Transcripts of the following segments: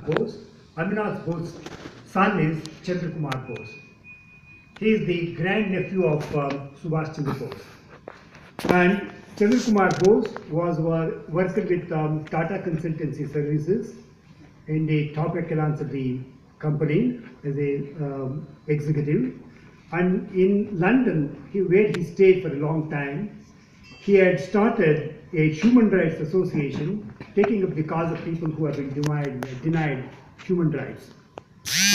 Bose. Avinash Bose's son is Chandra Kumar Bose. He is the grandnephew of Subhash Chandra Bose. And Chandra Kumar Bose was working with Tata Consultancy Services in the top echelons of the company as a executive. And in London, where he stayed for a long time, he had started a human rights association taking up the cause of people who have been denied human rights.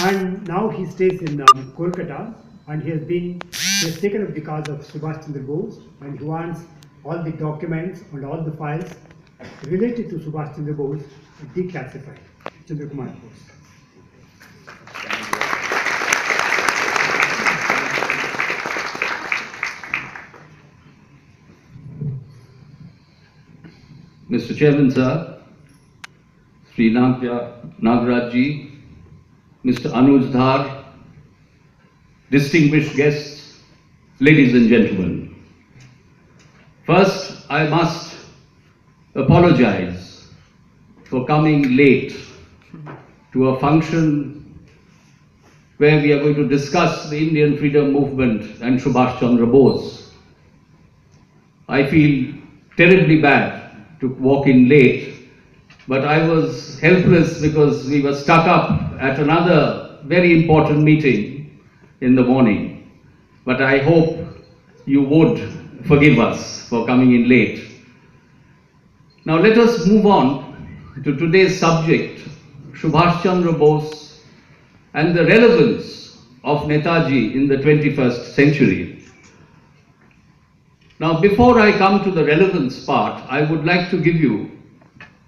And now he stays in Kolkata, and he has taken up the cause of Subhash Chandra Bose, and he wants all the documents and all the files related to Subhash Chandra Bose declassified. Chandra Kumar Bose. Mr. Chairman, sir, Shri Nagaraj ji, Mr. Anuj Dhar, distinguished guests, ladies and gentlemen. First, I must apologize for coming late to a function where we are going to discuss the Indian freedom movement and Subhash Chandra Bose. I feel terribly bad to walk in late, but I was helpless because we were stuck up at another very important meeting in the morning. But I hope you would forgive us for coming in late. Now let us move on to today's subject, Subhash Chandra Bose and the relevance of Netaji in the 21st century. Now, before I come to the relevance part, I would like to give you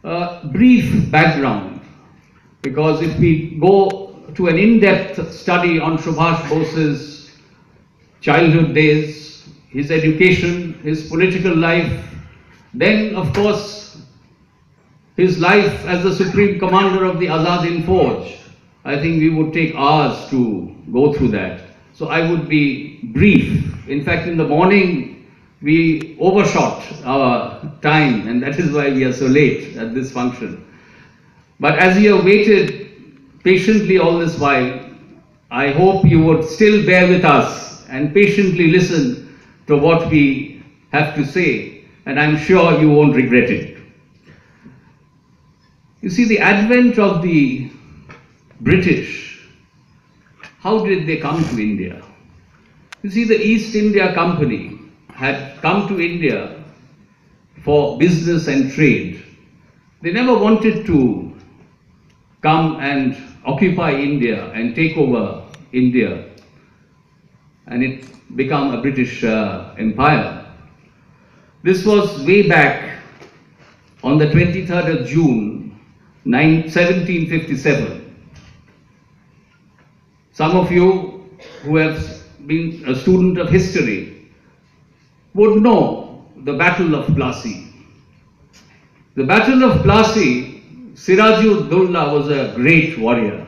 a brief background, because if we go to an in-depth study on Subhash Bose's childhood days, his education, his political life, then of course his life as the Supreme Commander of the Azad Hind Force, I think we would take hours to go through that. So I would be brief. In fact, in the morning, we overshot our time, and that is why we are so late at this function. But as you have waited patiently all this while, I hope you would still bear with us and patiently listen to what we have to say, and I'm sure you won't regret it. You see, the advent of the British, how did they come to India? You see, the East India Company had come to India for business and trade. They never wanted to come and occupy India and take over India and it become a British empire. This was way back on the 23rd of June, 1757. Some of you who have been a student of history would know the Battle of Plassey. The Battle of Plassey, Siraj-ud-Dowlah was a great warrior.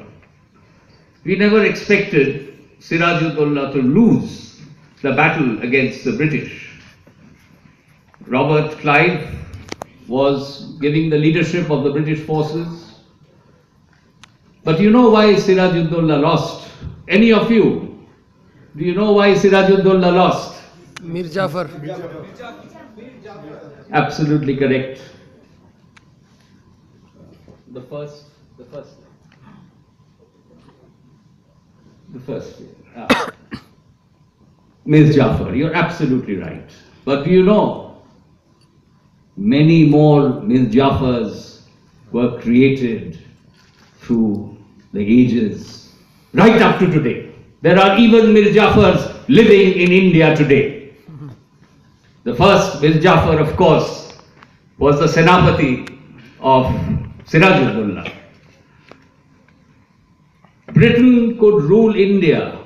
We never expected Siraj-ud-Dowlah to lose the battle against the British. Robert Clive was giving the leadership of the British forces. But you know why Siraj-ud-Dowlah lost? Any of you? Do you know why Siraj-ud-Dowlah lost? Mir Jafar. Absolutely correct. The first. Mir Jafar, you're absolutely right. But do you know, many more Mir Jafars were created through the ages, right up to today. There are even Mir Jafars living in India today. The first Mir Jafar, of course, was the Senapati of Siraj-ud-Dowlah. Britain could rule India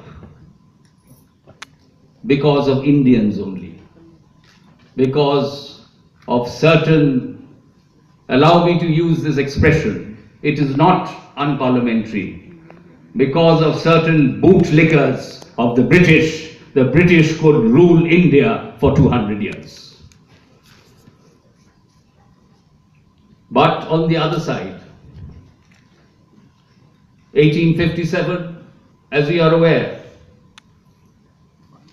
because of Indians only, because of certain, allow me to use this expression, it is not unparliamentary, because of certain bootlickers of the British could rule India for 200 years. But on the other side, 1857, as we are aware,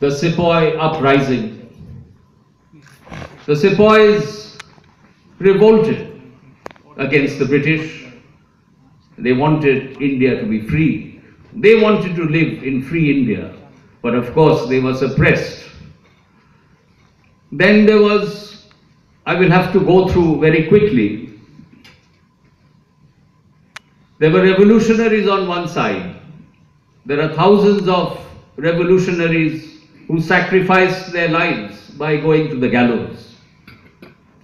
the Sepoy uprising. The Sepoys revolted against the British. They wanted India to be free. They wanted to live in free India, but of course they were suppressed. Then there was, I will have to go through very quickly. There were revolutionaries on one side. There are thousands of revolutionaries who sacrificed their lives by going to the gallows.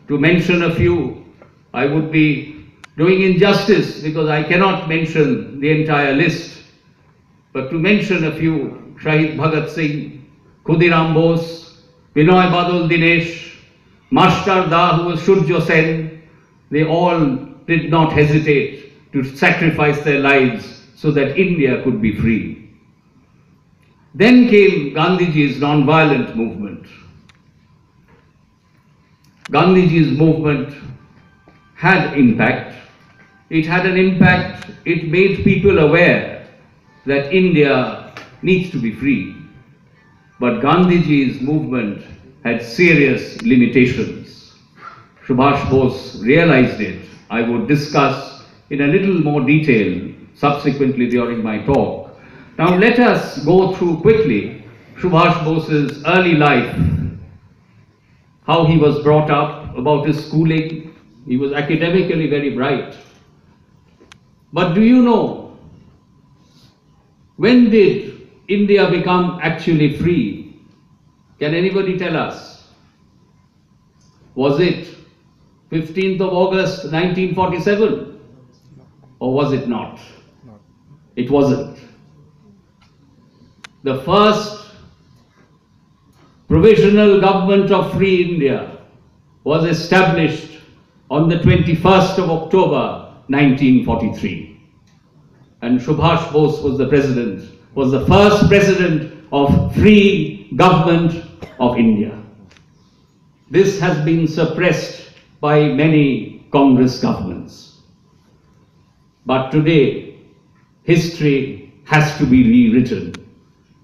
To mention a few, I would be doing injustice because I cannot mention the entire list. But to mention a few, Shahid Bhagat Singh, Khudiram Bose, Binoy Badul Dinesh, Master Da, who was Shurjo Sen, they all did not hesitate to sacrifice their lives so that India could be free. Then came Gandhiji's non-violent movement. Gandhiji's movement had impact. It had an impact, it made people aware that India needs to be free. But Gandhiji's movement had serious limitations. Subhash Bose realized it. I would discuss in a little more detail subsequently during my talk. Now let us go through quickly Subhash Bose's early life, how he was brought up, about his schooling. He was academically very bright. But do you know, when did India become actually free? Can anybody tell us? Was it 15th of August 1947? Or was it not? It wasn't. The first provisional government of free India was established on the 21st of October 1943. And Subhash Bose was the president, was the first president of free government of India. This has been suppressed by many Congress governments. But today, history has to be rewritten.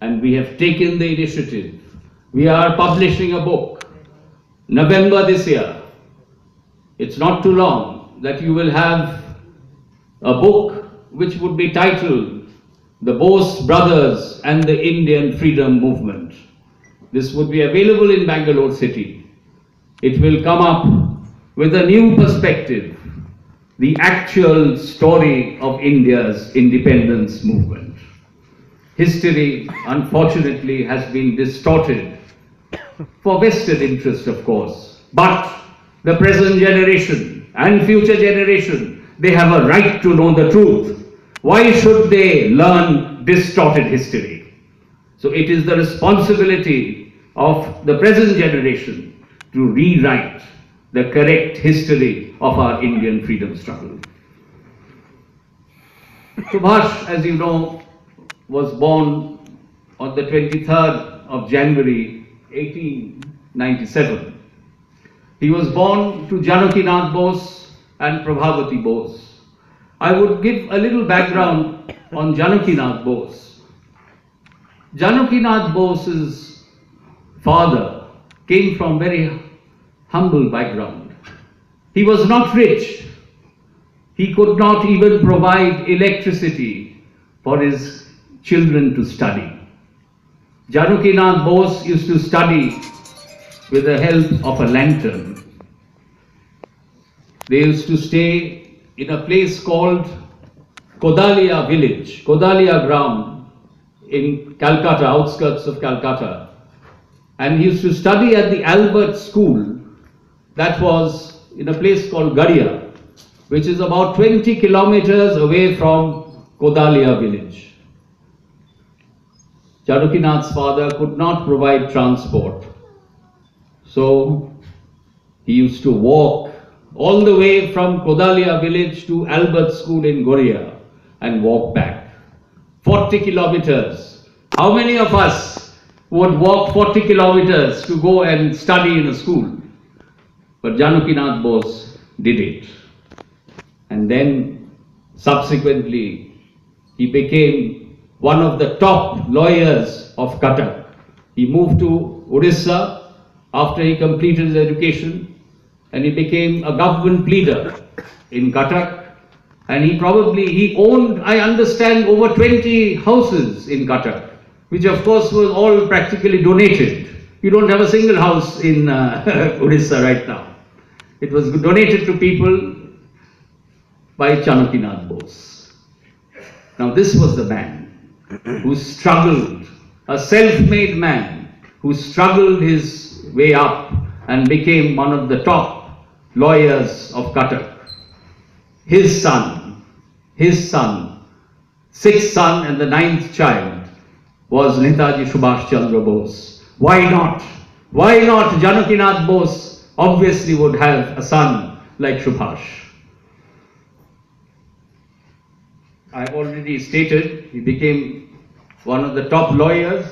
And we have taken the initiative. We are publishing a book, November this year. It's not too long that you will have a book which would be titled The Bose Brothers and the Indian Freedom Movement. This would be available in Bengaluru city. It will come up with a new perspective, the actual story of India's independence movement. History, unfortunately, has been distorted for vested interest, of course. But the present generation and future generation, they have a right to know the truth. Why should they learn distorted history? So it is the responsibility of the present generation to rewrite the correct history of our Indian freedom struggle. Subhash, as you know, was born on the 23rd of January 1897. He was born to Janakinath Bose and Prabhavati Bose. I would give a little background on Janakinath Bose. Janakinath Bose's father came from very humble background. He was not rich. He could not even provide electricity for his children to study. Janakinath Bose used to study with the help of a lantern. They used to stay in a place called Kodalia village, Kodalia Gram in Calcutta, outskirts of Calcutta. And he used to study at the Albert School that was in a place called Gadia, which is about 20 kilometers away from Kodalia village. Janakinath's father could not provide transport. So he used to walk all the way from Kodalia village to Albert School in Goria and walk back. 40 kilometers. How many of us would walk 40 kilometers to go and study in a school? But Janakinath Bose did it. And then subsequently he became one of the top lawyers of Cuttack. He moved to Orissa after he completed his education, and he became a government pleader in Cuttack. And he owned, I understand, over 20 houses in Cuttack, which of course was all practically donated. You don't have a single house in Orissa right now. It was donated to people by Chanakinath Bose. Now this was the man who struggled, a self-made man who struggled his way up and became one of the top lawyers of Cuttack. His son, sixth son and the ninth child was Netaji Subhash Chandra Bose. Why not? Why not? Janakinath Bose obviously would have a son like Subhash. I've already stated he became one of the top lawyers.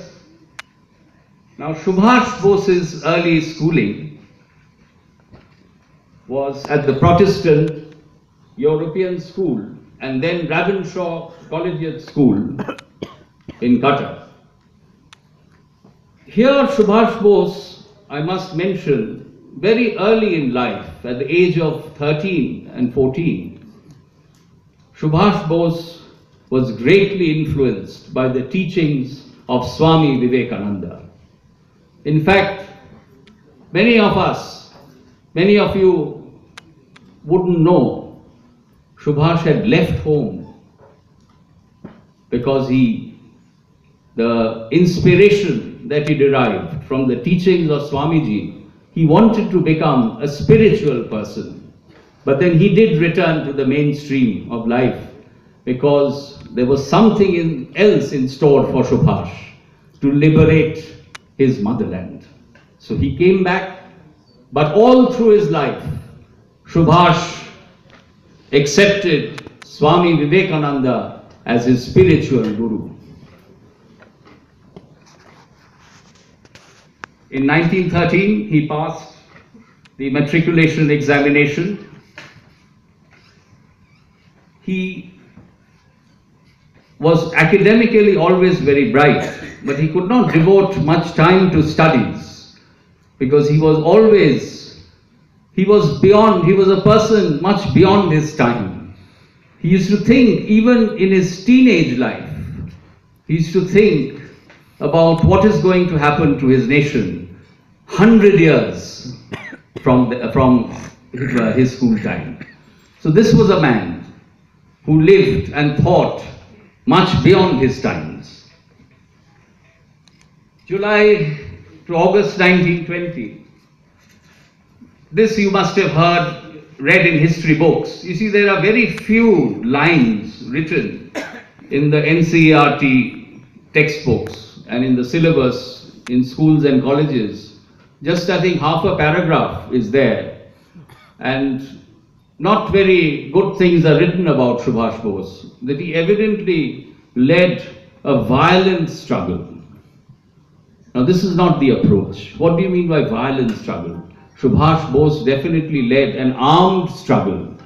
Now Subhash Bose's early schooling was at the Protestant European School and then Ravenshaw Collegiate School in Cuttack. Here Subhash Bose, I must mention, very early in life, at the age of 13 and 14, Subhash Bose was greatly influenced by the teachings of Swami Vivekananda. In fact, many of you wouldn't know Subhash had left home because the inspiration that he derived from the teachings of Swamiji, he wanted to become a spiritual person. But then he did return to the mainstream of life because there was something else in store for Subhash to liberate his motherland. So he came back, but all through his life, Subhash accepted Swami Vivekananda as his spiritual guru. In 1913, he passed the matriculation examination. He was academically always very bright, but he could not devote much time to studies because he was a person much beyond his time. He used to think, even in his teenage life, he used to think about what is going to happen to his nation 100 years from his school time. So this was a man who lived and thought much beyond his times. July to August 1920. This you must have read in history books. You see, there are very few lines written in the NCERT textbooks and in the syllabus in schools and colleges. Just I think half a paragraph is there, and not very good things are written about Subhash Bose, that he evidently led a violent struggle. Now this is not the approach. What do you mean by violent struggle? Subhash Bose definitely led an armed struggle,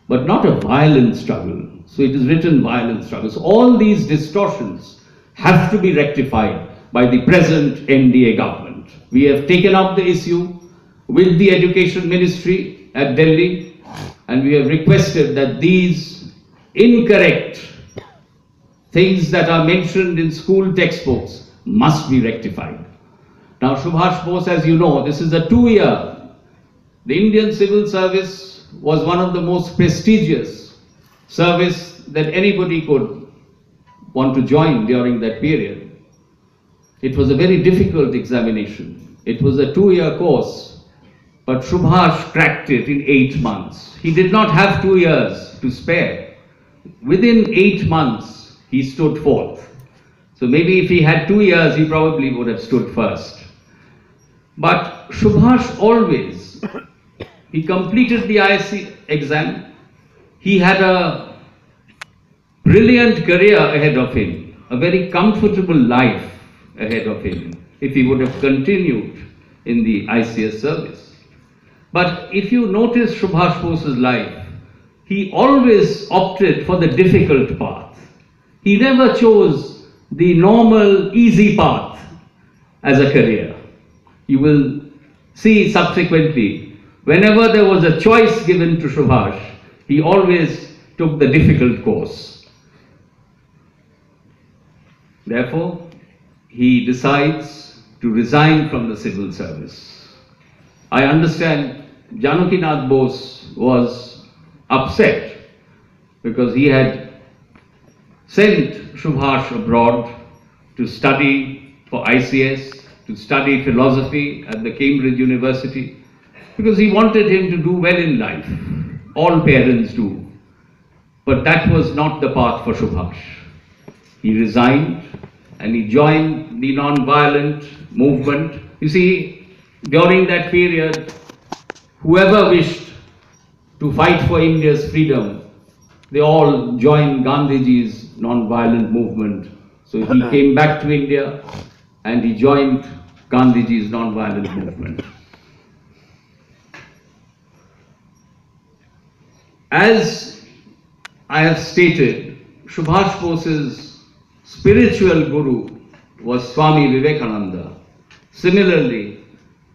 but not a violent struggle. So it is written violent struggle. So all these distortions have to be rectified by the present NDA government. We have taken up the issue with the Education Ministry at Delhi, and we have requested that these incorrect things that are mentioned in school textbooks must be rectified. Now Subhash Bose, as you know, this is a 2-year. The Indian Civil Service was one of the most prestigious service that anybody could want to join during that period. It was a very difficult examination. It was a 2-year course, but Subhash cracked it in 8 months. He did not have 2 years to spare. Within 8 months, he stood forth. So maybe if he had 2 years, he probably would have stood first. But Subhash always, he completed the ISC exam. He had a brilliant career ahead of him, a very comfortable life ahead of him, if he would have continued in the ICS service. But if you notice Subhash Bose's life, he always opted for the difficult path. He never chose the normal, easy path as a career. You will see subsequently, whenever there was a choice given to Subhash, he always took the difficult course. Therefore, he decides to resign from the civil service. I understand Janakinath Bose was upset because he had sent Subhash abroad to study for ICS, to study philosophy at the Cambridge University, because he wanted him to do well in life. All parents do. But that was not the path for Subhash. He resigned and he joined the non-violent movement. You see, during that period, whoever wished to fight for India's freedom, they all joined Gandhiji's non-violent movement. So he came back to India and he joined Gandhiji's non-violent movement. As I have stated, Subhash Bose's spiritual guru was Swami Vivekananda. Similarly,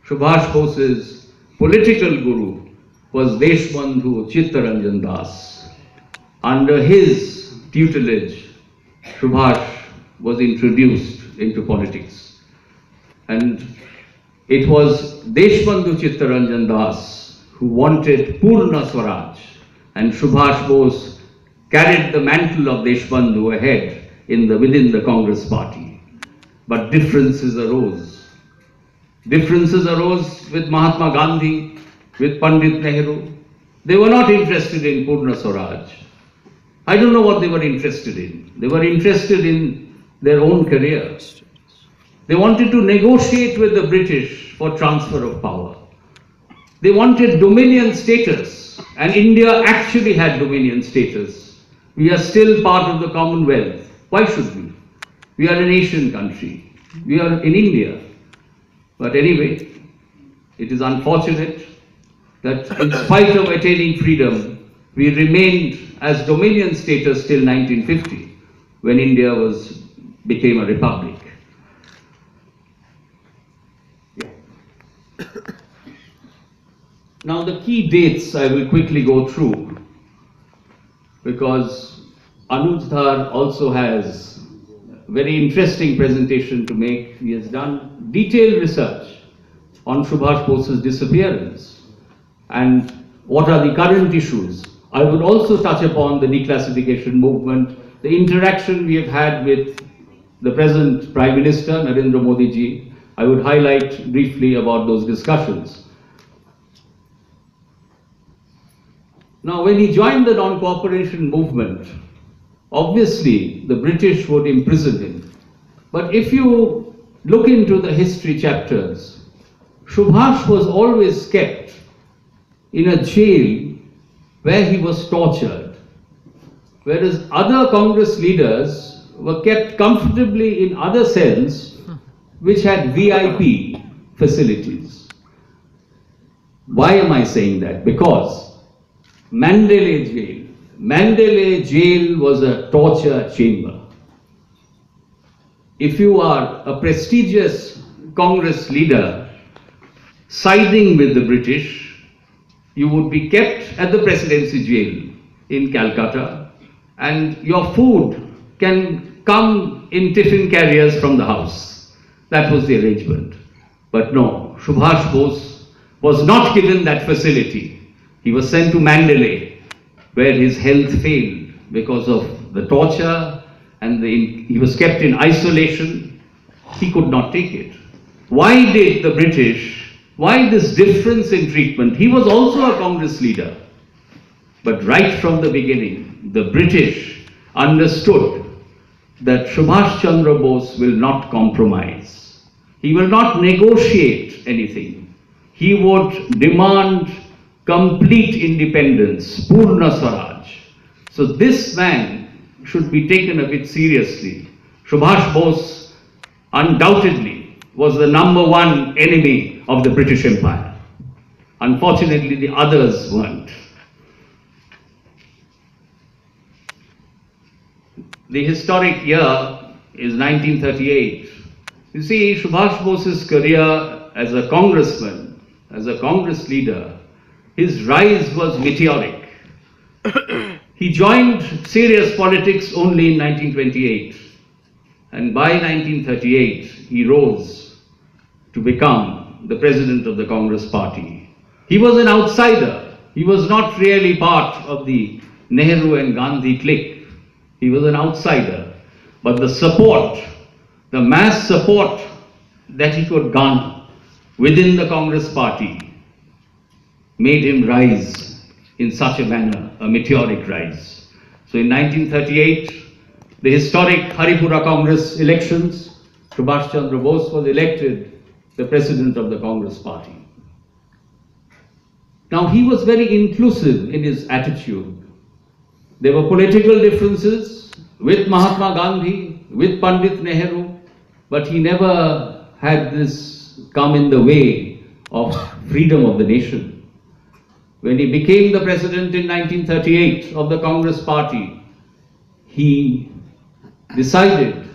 Subhash Bose's political guru was Deshbandhu Chittaranjan Das. Under his tutelage, Subhash was introduced into politics. And it was Deshbandhu Chittaranjan Das who wanted Purna Swaraj, and Subhash Bose carried the mantle of Deshbandhu ahead within the Congress party. But differences arose. Differences arose with Mahatma Gandhi, with Pandit Nehru. They were not interested in Purna Swaraj. I don't know what they were interested in. They were interested in their own careers. They wanted to negotiate with the British for transfer of power. They wanted dominion status, and India actually had dominion status. We are still part of the Commonwealth. Why should we? We are an Asian country. We are in India. But anyway, it is unfortunate that in spite of attaining freedom, we remained as dominion status till 1950, when India became a republic. Now the key dates I will quickly go through, because Anuj Dhar also has a very interesting presentation to make. He has done detailed research on Subhash Bose's disappearance and what are the current issues. I would also touch upon the declassification movement, the interaction we have had with the present Prime Minister, Narendra Modi ji. I would highlight briefly about those discussions. Now, when he joined the non-cooperation movement, obviously the British would imprison him. But if you look into the history chapters, Subhash was always kept in a jail where he was tortured, whereas other Congress leaders were kept comfortably in other cells which had VIP facilities. Why am I saying that? Because Mandalay jail was a torture chamber. If you are a prestigious Congress leader siding with the British, you would be kept at the presidency jail in Calcutta, and your food can come in tiffin carriers from the house. That was the arrangement. But no, Subhash Bose was not given that facility. He was sent to Mandalay, where his health failed because of the torture, and he was kept in isolation. He could not take it. Why did the British, why this difference in treatment? He was also a Congress leader. But right from the beginning, the British understood that Subhash Chandra Bose will not compromise. He will not negotiate anything. He would demand complete independence, Purna Swaraj. So this man should be taken a bit seriously. Subhash Bose undoubtedly was the #1 enemy of the British Empire. Unfortunately, the others weren't. the historic year is 1938. You see, Subhash Bose's career as a congressman, as a Congress leader, his rise was meteoric. He joined serious politics only in 1928, and by 1938 he rose to become the president of the Congress party. He was an outsider. He was not really part of the Nehru and Gandhi clique. He was an outsider. But the support, the mass support that he could garner within the Congress party made him rise in such a manner, a meteoric rise. So in 1938, the historic Haripura Congress elections, Subhash Chandra Bose was elected the president of the Congress party. Now he was very inclusive in his attitude. There were political differences with Mahatma Gandhi, with Pandit Nehru, but he never had this come in the way of freedom of the nation. When he became the president in 1938 of the Congress party, he decided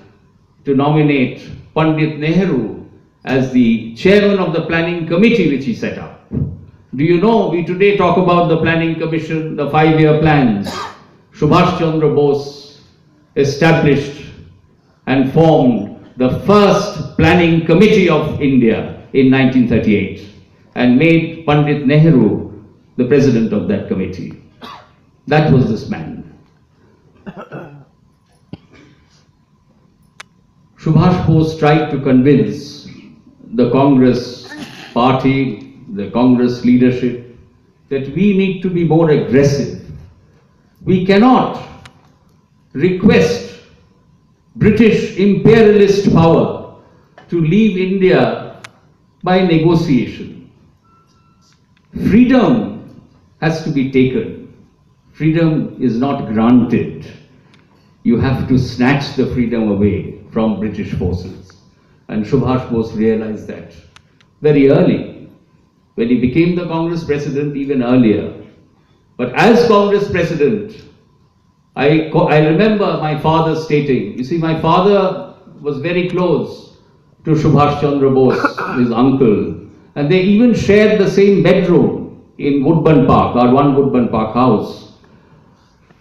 to nominate Pandit Nehru as the chairman of the planning committee which he set up. Do you know, we today talk about the planning commission, the 5-year plans. Subhash Chandra Bose established and formed the first planning committee of India in 1938 and made Pandit Nehru the president of that committee. That was this man. Subhash Bose tried to convince the Congress party, the Congress leadership, that we need to be more aggressive. We cannot request British imperialist power to leave India by negotiation. Freedom has to be taken. Freedom is not granted. You have to snatch the freedom away from British forces. And Subhash Bose realized that very early, when he became the Congress president, even earlier. But as Congress president, I remember my father stating, you see, my father was very close to Subhash Chandra Bose, his uncle, and they even shared the same bedroom in Woodburn Park, our one Woodburn Park house.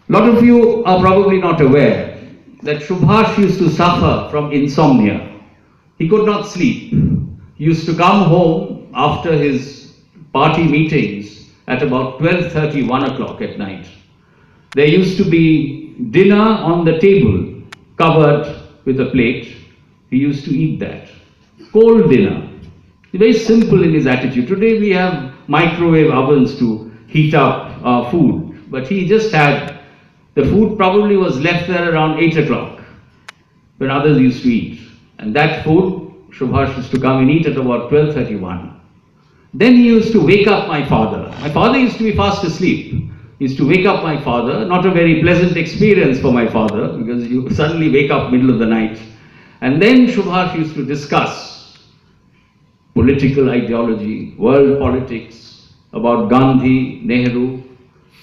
A lot of you are probably not aware that Subhash used to suffer from insomnia. He could not sleep. He used to come home after his party meetings at about 12:30, 1 o'clock at night. There used to be dinner on the table, covered with a plate. He used to eat that. Cold dinner. Very simple in his attitude. Today we have microwave ovens to heat up our food, but he just had, the food probably was left there around 8 o'clock when others used to eat. And that food, Subhash used to come and eat at about 12:31. Then he used to wake up my father. My father used to be fast asleep. He used to wake up my father, not a very pleasant experience for my father, because you suddenly wake up middle of the night. And then Subhash used to discuss political ideology, world politics, about Gandhi, Nehru,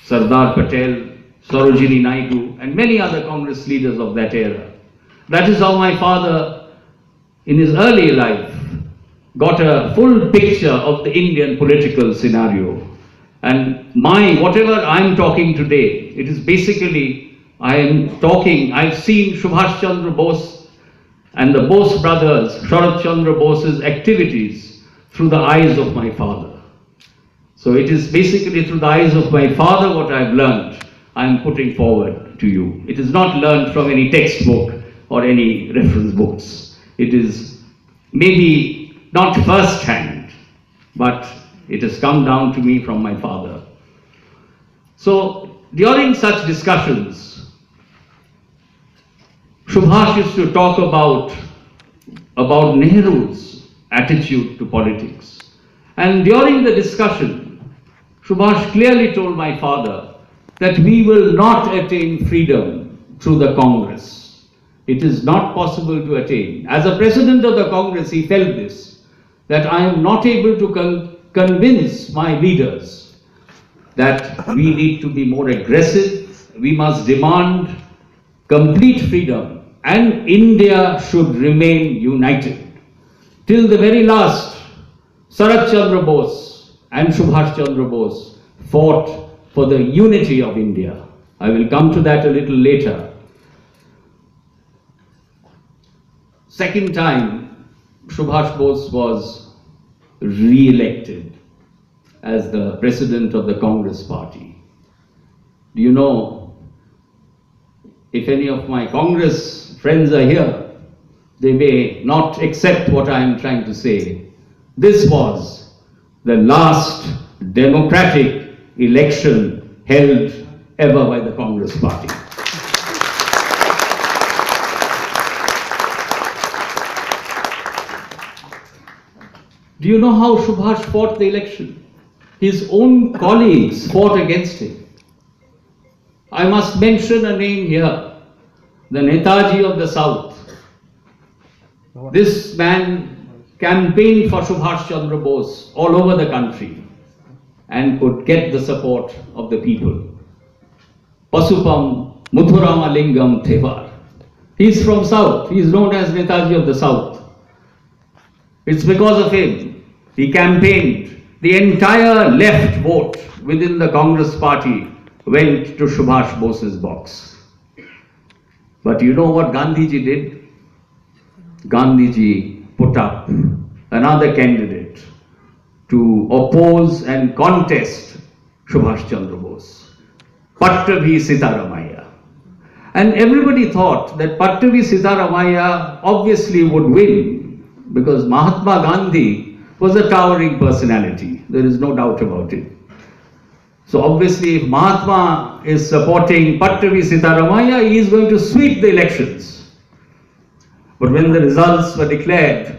Sardar Patel, Sarojini Naidu, and many other Congress leaders of that era. That is how my father, in his early life, got a full picture of the Indian political scenario. And whatever I'm talking today, it is basically, I've seen Subhash Chandra Bose and the Bose brothers, Sharat Chandra Bose's activities through the eyes of my father. So it is basically through the eyes of my father what I've learned, I'm putting forward to you. It is not learned from any textbook or any reference books. It is maybe not first hand, but it has come down to me from my father. So during such discussions, Subhash used to talk about Nehru's attitude to politics. And during the discussion, Subhash clearly told my father that we will not attain freedom through the Congress. It is not possible to attain. As a president of the Congress, he felt this, that I am not able to convince my leaders that we need to be more aggressive, we must demand complete freedom, and India should remain united. Till the very last, Sarat Chandra Bose and Subhash Chandra Bose fought for the unity of India. I will come to that a little later. Second time, Subhash Bose was re-elected as the president of the Congress party. Do you know, if any of my Congress friends are here, they may not accept what I am trying to say. This was the last democratic election held ever by the Congress party. Do you know how Subhash fought the election? His own colleagues fought against him. I must mention a name here, the Netaji of the South. This man campaigned for Subhash Chandra Bose all over the country and could get the support of the people. Pasupam Muthuramalingam Thevar. He is from South. He is known as Netaji of the South. It's because of him. He campaigned. The entire left vote within the Congress party went to Subhash Bose's box. But you know what Gandhiji did? Gandhiji put up another candidate to oppose and contest Subhash Chandra Bose, Pattavi Sitaramaiah. And everybody thought that Pattavi Sitaramaiah obviously would win because Mahatma Gandhi was a towering personality. There is no doubt about it. So obviously if Mahatma is supporting Pattavi Sitaramaiah, he is going to sweep the elections. But when the results were declared,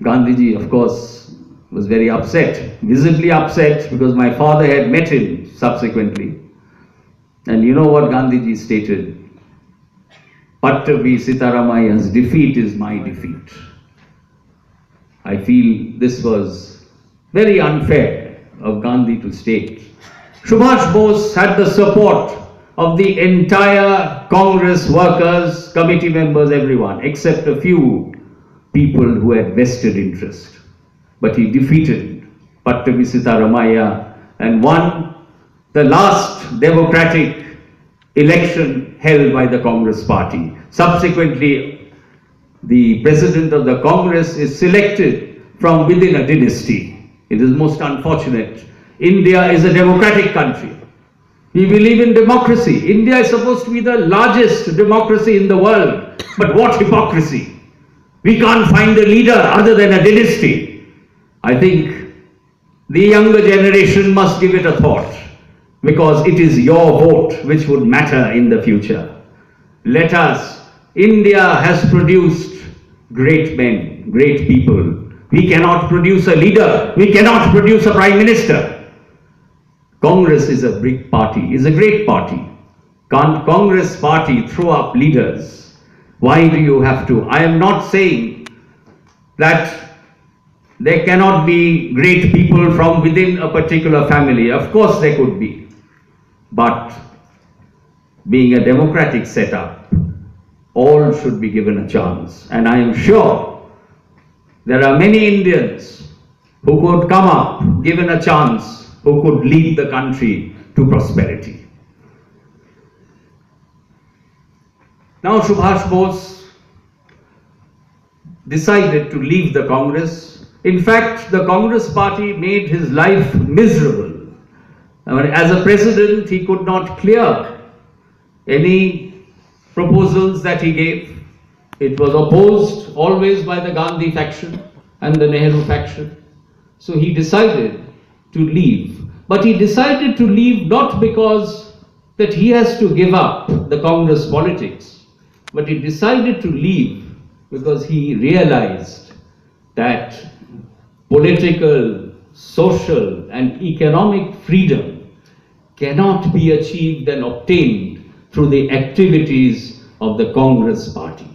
Gandhiji, of course, was very upset, visibly upset, because my father had met him subsequently. And you know what Gandhiji stated? Pattavi Sitaramaiah's defeat is my defeat. I feel this was very unfair of Gandhi to state. Subhash Bose had the support of the entire Congress workers, committee members, everyone, except a few people who had vested interest. But he defeated Pattavi Sitaramaiah and won the last democratic election held by the Congress party. Subsequently, the president of the Congress is selected from within a dynasty. It is most unfortunate. India is a democratic country. We believe in democracy. India is supposed to be the largest democracy in the world. But what hypocrisy! We can't find a leader other than a dynasty. I think the younger generation must give it a thought, because it is your vote which would matter in the future. Let us. India has produced great men, great people. We cannot produce a leader. We cannot produce a prime minister. Congress is a big party, is a great party. Can't Congress party throw up leaders? Why do you have to? I am not saying that there cannot be great people from within a particular family. Of course there could be. But being a democratic setup, all should be given a chance. And I am sure there are many Indians who could come up, given a chance, who could lead the country to prosperity. Now Subhash Bose decided to leave the Congress. In fact, the Congress party made his life miserable. As a president, he could not clear any proposals that he gave. It was opposed always by the Gandhi faction and the Nehru faction. So he decided to leave. But he decided to leave not because that he has to give up the Congress politics, but he decided to leave because he realized that political, social and economic freedom cannot be achieved and obtained through the activities of the Congress party.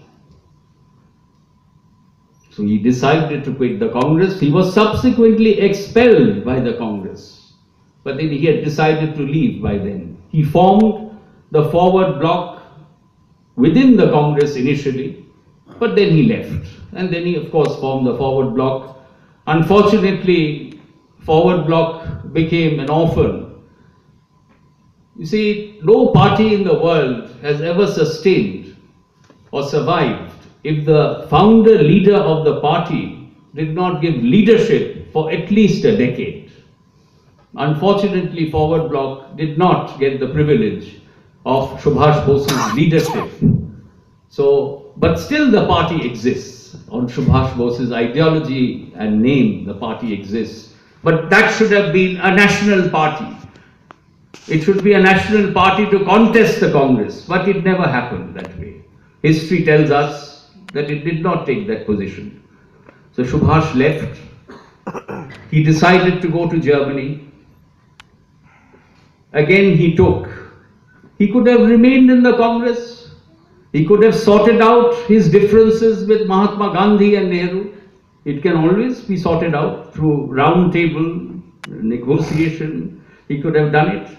So he decided to quit the Congress. He was subsequently expelled by the Congress. But then he had decided to leave by then. He formed the forward bloc within the Congress initially, but then he left. And then he, of course, formed the forward bloc. Unfortunately, forward bloc became an orphan. You see, no party in the world has ever sustained or survived if the founder leader of the party did not give leadership for at least a decade. Unfortunately, forward bloc did not get the privilege of Subhash Bose's leadership. So, but still the party exists. On Subhash Bose's ideology and name, the party exists. But that should have been a national party. It should be a national party to contest the Congress, but it never happened that way. History tells us that it did not take that position. So Subhash left. He decided to go to Germany. Again he could have remained in the Congress. He could have sorted out his differences with Mahatma Gandhi and Nehru. It can always be sorted out through round table negotiation. He could have done it.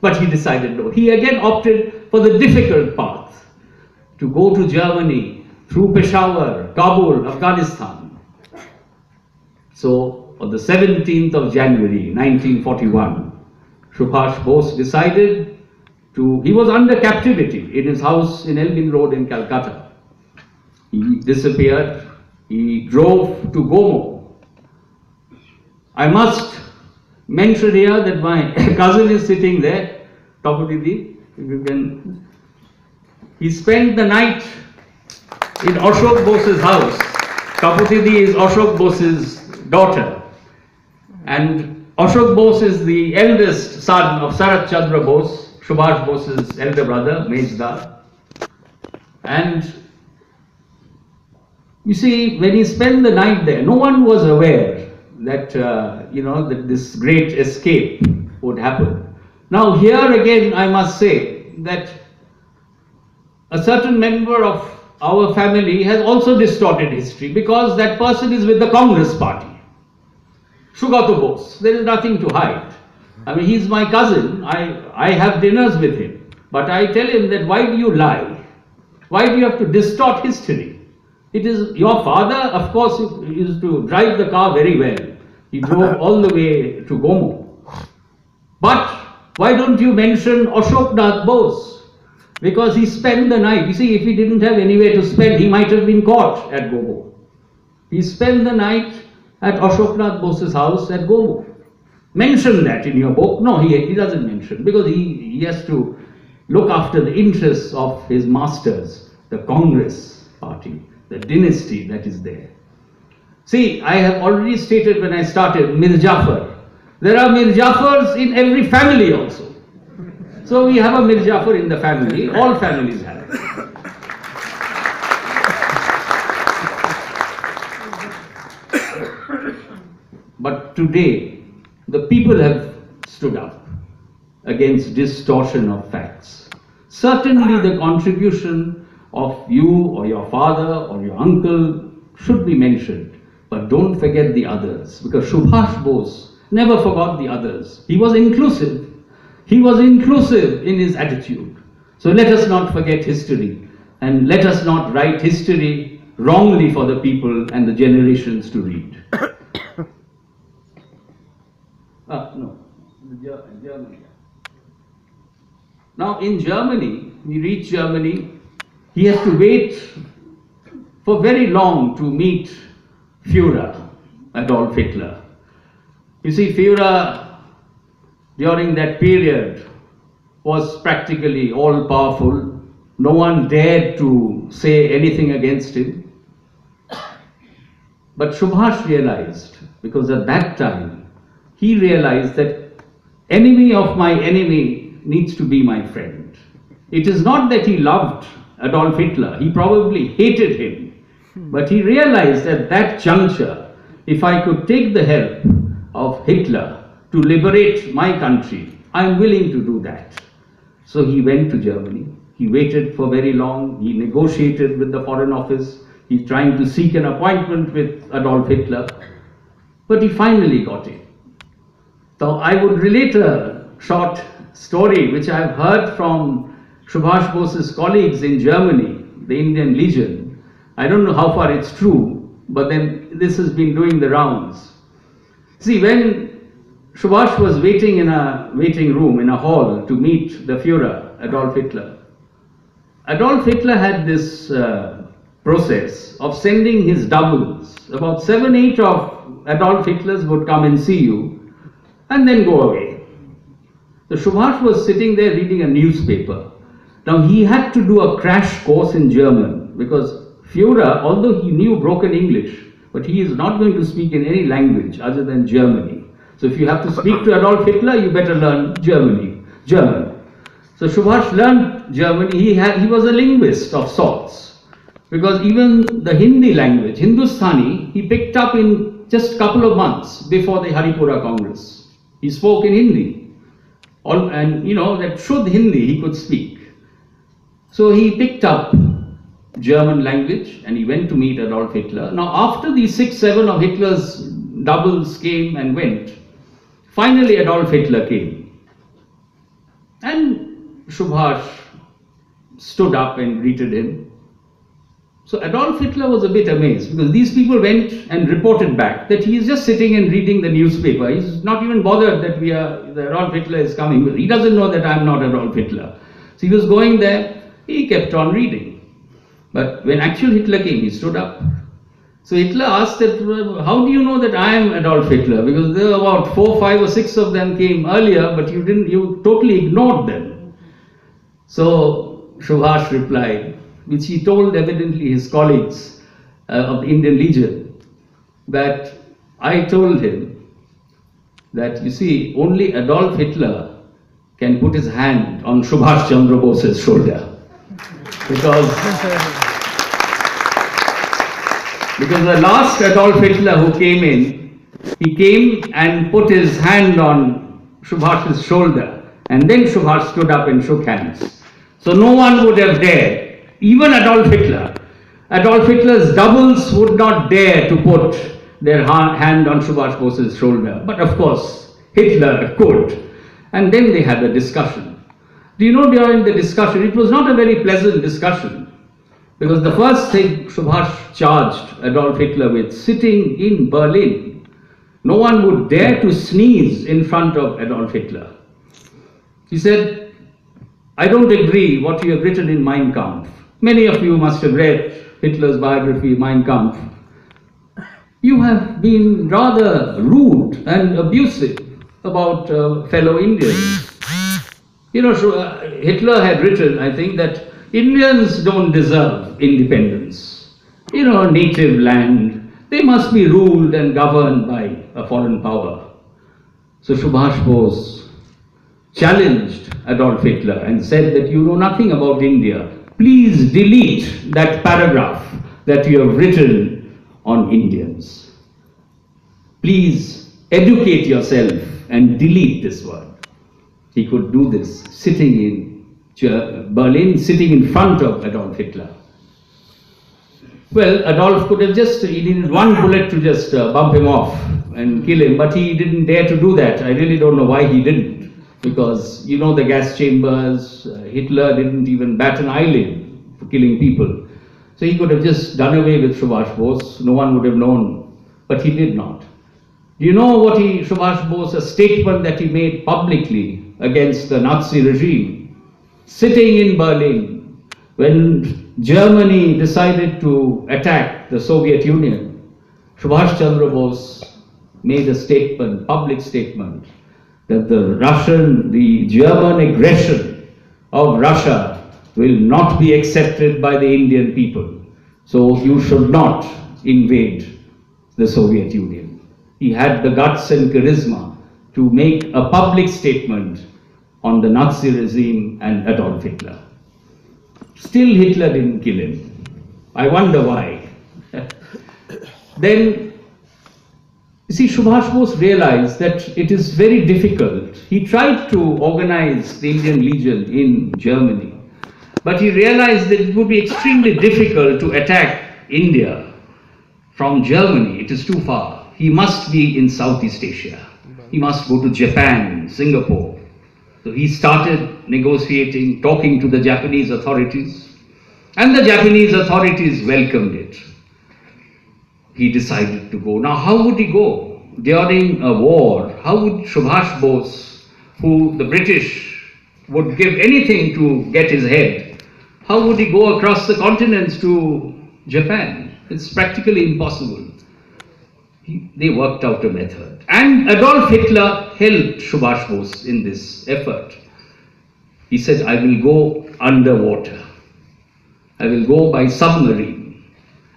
But he decided no. He again opted for the difficult path to go to Germany through Peshawar, Kabul, Afghanistan. So on the 17th of January 1941, Subhash Bose decided he was under captivity in his house in Elgin Road in Calcutta. He disappeared. He drove to Gomo. I must mention here that my cousin is sitting there, Tapudidi, if you can. He spent the night in Ashok Bose's house. Tapudidi is Ashok Bose's daughter. And Ashok Bose is the eldest son of Shri Chandra Bose, Subhash Bose's elder brother, Mejdar. And you see, when he spent the night there, no one was aware that, that this great escape would happen. Now here again, I must say that a certain member of our family has also distorted history because that person is with the Congress party. Sugato Bose, there is nothing to hide. I mean, he's my cousin. I have dinners with him. But I tell him that why do you lie? Why do you have to distort history? It is your father, of course, used to drive the car very well. He drove all the way to Gomo. But why don't you mention Ashok Nath Bose? Because he spent the night. You see, if he didn't have anywhere to spend, he might have been caught at Gomo. He spent the night at Ashok Nath Bose's house at Gomo. Mention that in your book. No, he doesn't mention, because he has to look after the interests of his masters, the Congress party, the dynasty that is there. See, I have already stated when I started, Mir Jafar. There are Mir Jafars in every family also. So we have a Mir Jafar in the family, all families have it. But today, the people have stood up against distortion of facts. Certainly the contribution of you or your father or your uncle should be mentioned, but don't forget the others, because Subhash Bose never forgot the others. He was inclusive. He was inclusive in his attitude. So let us not forget history, and let us not write history wrongly for the people and the generations to read. Germany. Now in Germany, we reach Germany, he has to wait for very long to meet Führer, Adolf Hitler. You see, Führer during that period was practically all-powerful. No one dared to say anything against him. But Subhash realized, because at that time, he realized that enemy of my enemy needs to be my friend. It is not that he loved Adolf Hitler. He probably hated him. But he realized at that juncture, if I could take the help of Hitler to liberate my country, I am willing to do that. So he went to Germany. He waited for very long. He negotiated with the Foreign Office. He's trying to seek an appointment with Adolf Hitler. But he finally got it. So I would relate a short story which I've heard from Subhash Bose's colleagues in Germany, the Indian Legion. I don't know how far it's true, but then this has been doing the rounds. See, when Subhash was waiting in a waiting room, in a hall, to meet the Führer, Adolf Hitler, Adolf Hitler had this process of sending his doubles. About 7, 8 of Adolf Hitlers would come and see you and then go away. So Subhash was sitting there reading a newspaper. Now he had to do a crash course in German because Führer, although he knew broken English, but he is not going to speak in any language other than Germany. So if you have to speak to Adolf Hitler, you better learn German. So Subhash learned German. He was a linguist of sorts, because even the Hindi language, Hindustani, he picked up in just a couple of months before the Haripura Congress. He spoke in Hindi. And you know, that Shuddh Hindi he could speak. So he picked up German language and he went to meet Adolf Hitler. Now after these 6, 7 of Hitler's doubles came and went, finally Adolf Hitler came. And Subhash stood up and greeted him. So Adolf Hitler was a bit amazed because these people went and reported back that he is just sitting and reading the newspaper. He's not even bothered that Adolf Hitler is coming. He doesn't know that I'm not Adolf Hitler. So he was going there, he kept on reading. But when actual Hitler came, he stood up. So Hitler asked that, how do you know that I am Adolf Hitler? Because there were about 4, 5 or 6 of them came earlier, but you totally ignored them. So Subhash replied, which he told evidently his colleagues of the Indian Legion, that I told him that, you see, only Adolf Hitler can put his hand on Subhash Chandra Bose's shoulder. Because the last Adolf Hitler who came in, he came and put his hand on Subhash's shoulder, and then Subhash stood up and shook hands. So no one would have dared, even Adolf Hitler. Adolf Hitler's doubles would not dare to put their hand on Subhash Bose's shoulder. But of course, Hitler could. And then they had a discussion. Do you know, during the discussion, it was not a very pleasant discussion. Because the first thing Subhash charged Adolf Hitler with, sitting in Berlin, no one would dare to sneeze in front of Adolf Hitler. He said, I don't agree what you have written in Mein Kampf. Many of you must have read Hitler's biography, Mein Kampf. You have been rather rude and abusive about fellow Indians. You know, Hitler had written, I think, that Indians don't deserve independence. You know, native land, they must be ruled and governed by a foreign power. So Subhash Bose challenged Adolf Hitler and said that you know nothing about India. Please delete that paragraph that you have written on Indians. Please educate yourself and delete this word. He could do this sitting in Berlin, sitting in front of Adolf Hitler. Well, Adolf could have he needed one bullet to just bump him off and kill him, but he didn't dare to do that. I really don't know why he didn't. Because, you know, the gas chambers, Hitler didn't even bat an eyelid for killing people. So he could have just done away with Subhash Bose. No one would have known. But he did not. Do you know what Subhash Bose, a statement that he made publicly against the Nazi regime, sitting in Berlin, when Germany decided to attack the Soviet Union, Subhash Chandra Bose made a statement, public statement, that the German aggression of Russia will not be accepted by the Indian people. So you should not invade the Soviet Union. He had the guts and charisma to make a public statement on the Nazi regime and Adolf Hitler. Still Hitler didn't kill him. I wonder why. Then, you see, Subhash Bose realized that it is very difficult. He tried to organize the Indian Legion in Germany, but he realized that it would be extremely difficult to attack India from Germany. It is too far. He must be in Southeast Asia. He must go to Japan, Singapore. So he started negotiating, talking to the Japanese authorities, and the Japanese authorities welcomed it. He decided to go. Now, how would he go? During a war, how would Subhash Bose, who the British would give anything to get his head, how would he go across the continents to Japan? It's practically impossible. They worked out a method. And Adolf Hitler helped Subhash Bose in this effort. He said, I will go underwater. I will go by submarine.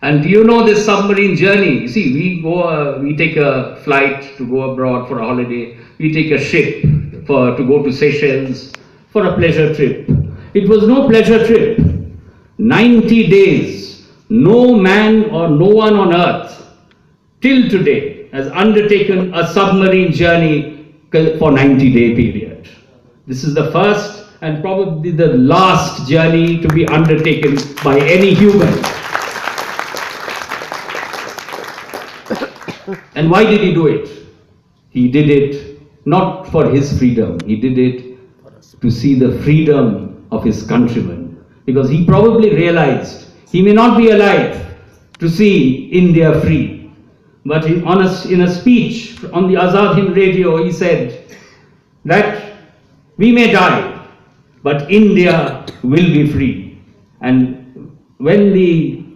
And do you know this submarine journey? You see, we take a flight to go abroad for a holiday. We take a ship to go to Seychelles for a pleasure trip. It was no pleasure trip. 90 days, no man or no one on earth till today has undertaken a submarine journey for 90-day period. This is the first and probably the last journey to be undertaken by any human. And why did he do it? He did it not for his freedom. He did it to see the freedom of his countrymen. Because he probably realized he may not be alive to see India free. But in a speech on the Azad Hind radio, he said that we may die, but India will be free. And when he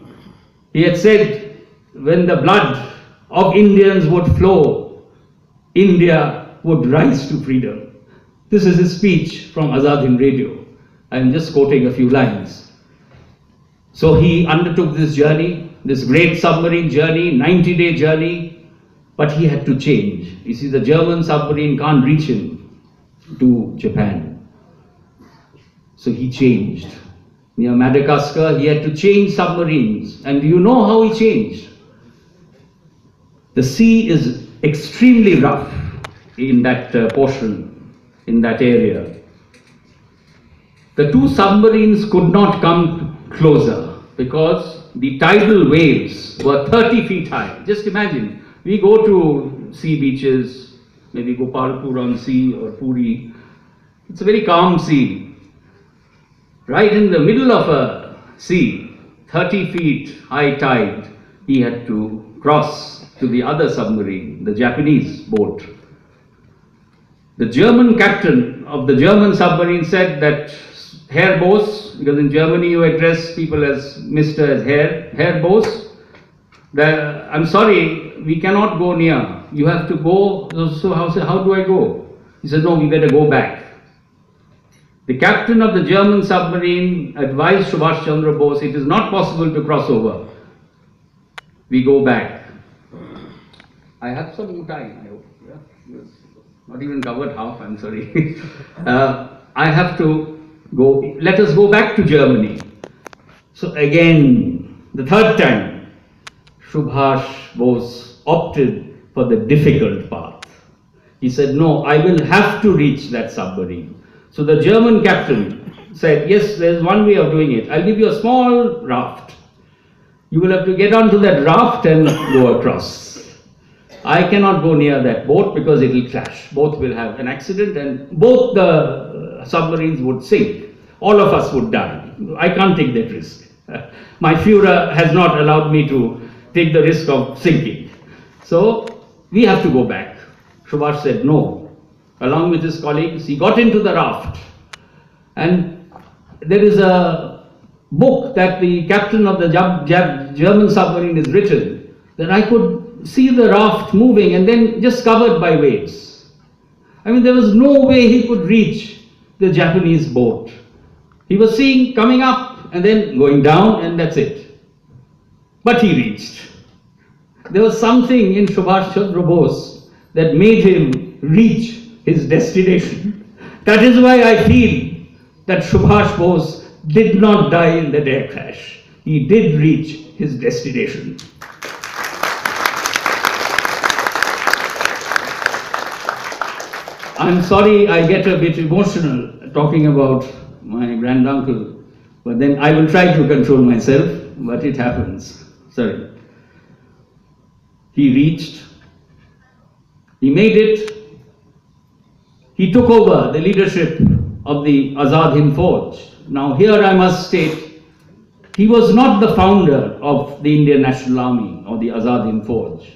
had said, when the blood of Indians would flow, India would rise to freedom. This is his speech from Azad Hind radio. I am just quoting a few lines. So he undertook this journey, this great submarine journey, 90-day journey, but he had to change. You see, the German submarine can't reach him to Japan. So he changed. Near Madagascar, he had to change submarines. And do you know how he changed? The sea is extremely rough in that portion, in that area. The two submarines could not come closer because the tidal waves were 30 feet high. Just imagine, we go to sea beaches, maybe Gopalpur on sea or Puri. It's a very calm sea. Right in the middle of a sea, 30 feet high tide, he had to cross to the other submarine, the Japanese boat. The German captain of the German submarine said that Herr Bose, because in Germany you address people as Mr. as Herr Bose, I'm sorry, we cannot go near. You have to go. So how do I go? He said, no, we better go back. The captain of the German submarine advised Subhash Chandra Bose, it is not possible to cross over. We go back. I have some more time, I hope. Yeah? Not even covered half, I'm sorry. I have to go, let us go back to Germany. So again, the third time, Subhash Bose opted for the difficult path. He said, no, I will have to reach that submarine. So the German captain said, yes, there's one way of doing it. I'll give you a small raft. You will have to get onto that raft and go across. I cannot go near that boat because it will crash. Both will have an accident and both the submarines would sink. All of us would die. I can't take that risk. My Führer has not allowed me to take the risk of sinking. So we have to go back. Subhash said no. Along with his colleagues, he got into the raft. And there is a book that the captain of the German submarine has written, that I could see the raft moving and then just covered by waves. I mean, there was no way he could reach the Japanese boat. He was seeing coming up and then going down, and that's it. But he reached. There was something in Subhash Chandra Bose that made him reach his destination. That is why I feel that Subhash Bose did not die in that air crash. He did reach his destination. I'm sorry I get a bit emotional talking about my granduncle, but then I will try to control myself, but it happens. Sorry. He reached, he made it, he took over the leadership of the Azad Hind Fauj. Now here I must state, he was not the founder of the Indian National Army or the Azad Hind Fauj.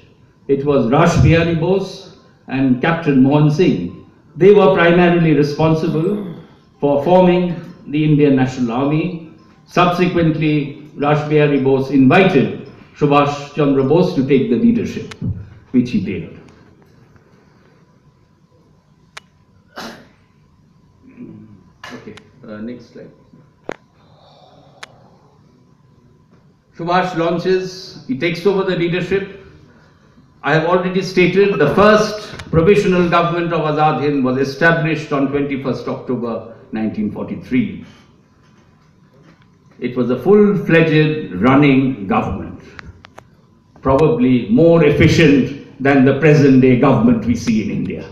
It was Rash Bihari Bose and Captain Mohan Singh. They were primarily responsible for forming the Indian National Army. Subsequently, Rash Bihari Bose invited Subhash Chandra Bose to take the leadership, which he did. Okay, next slide. Subhash launches, he takes over the leadership. I have already stated the first provisional government of Azad Hind was established on 21st October 1943. It was a full-fledged running government, probably more efficient than the present-day government we see in India.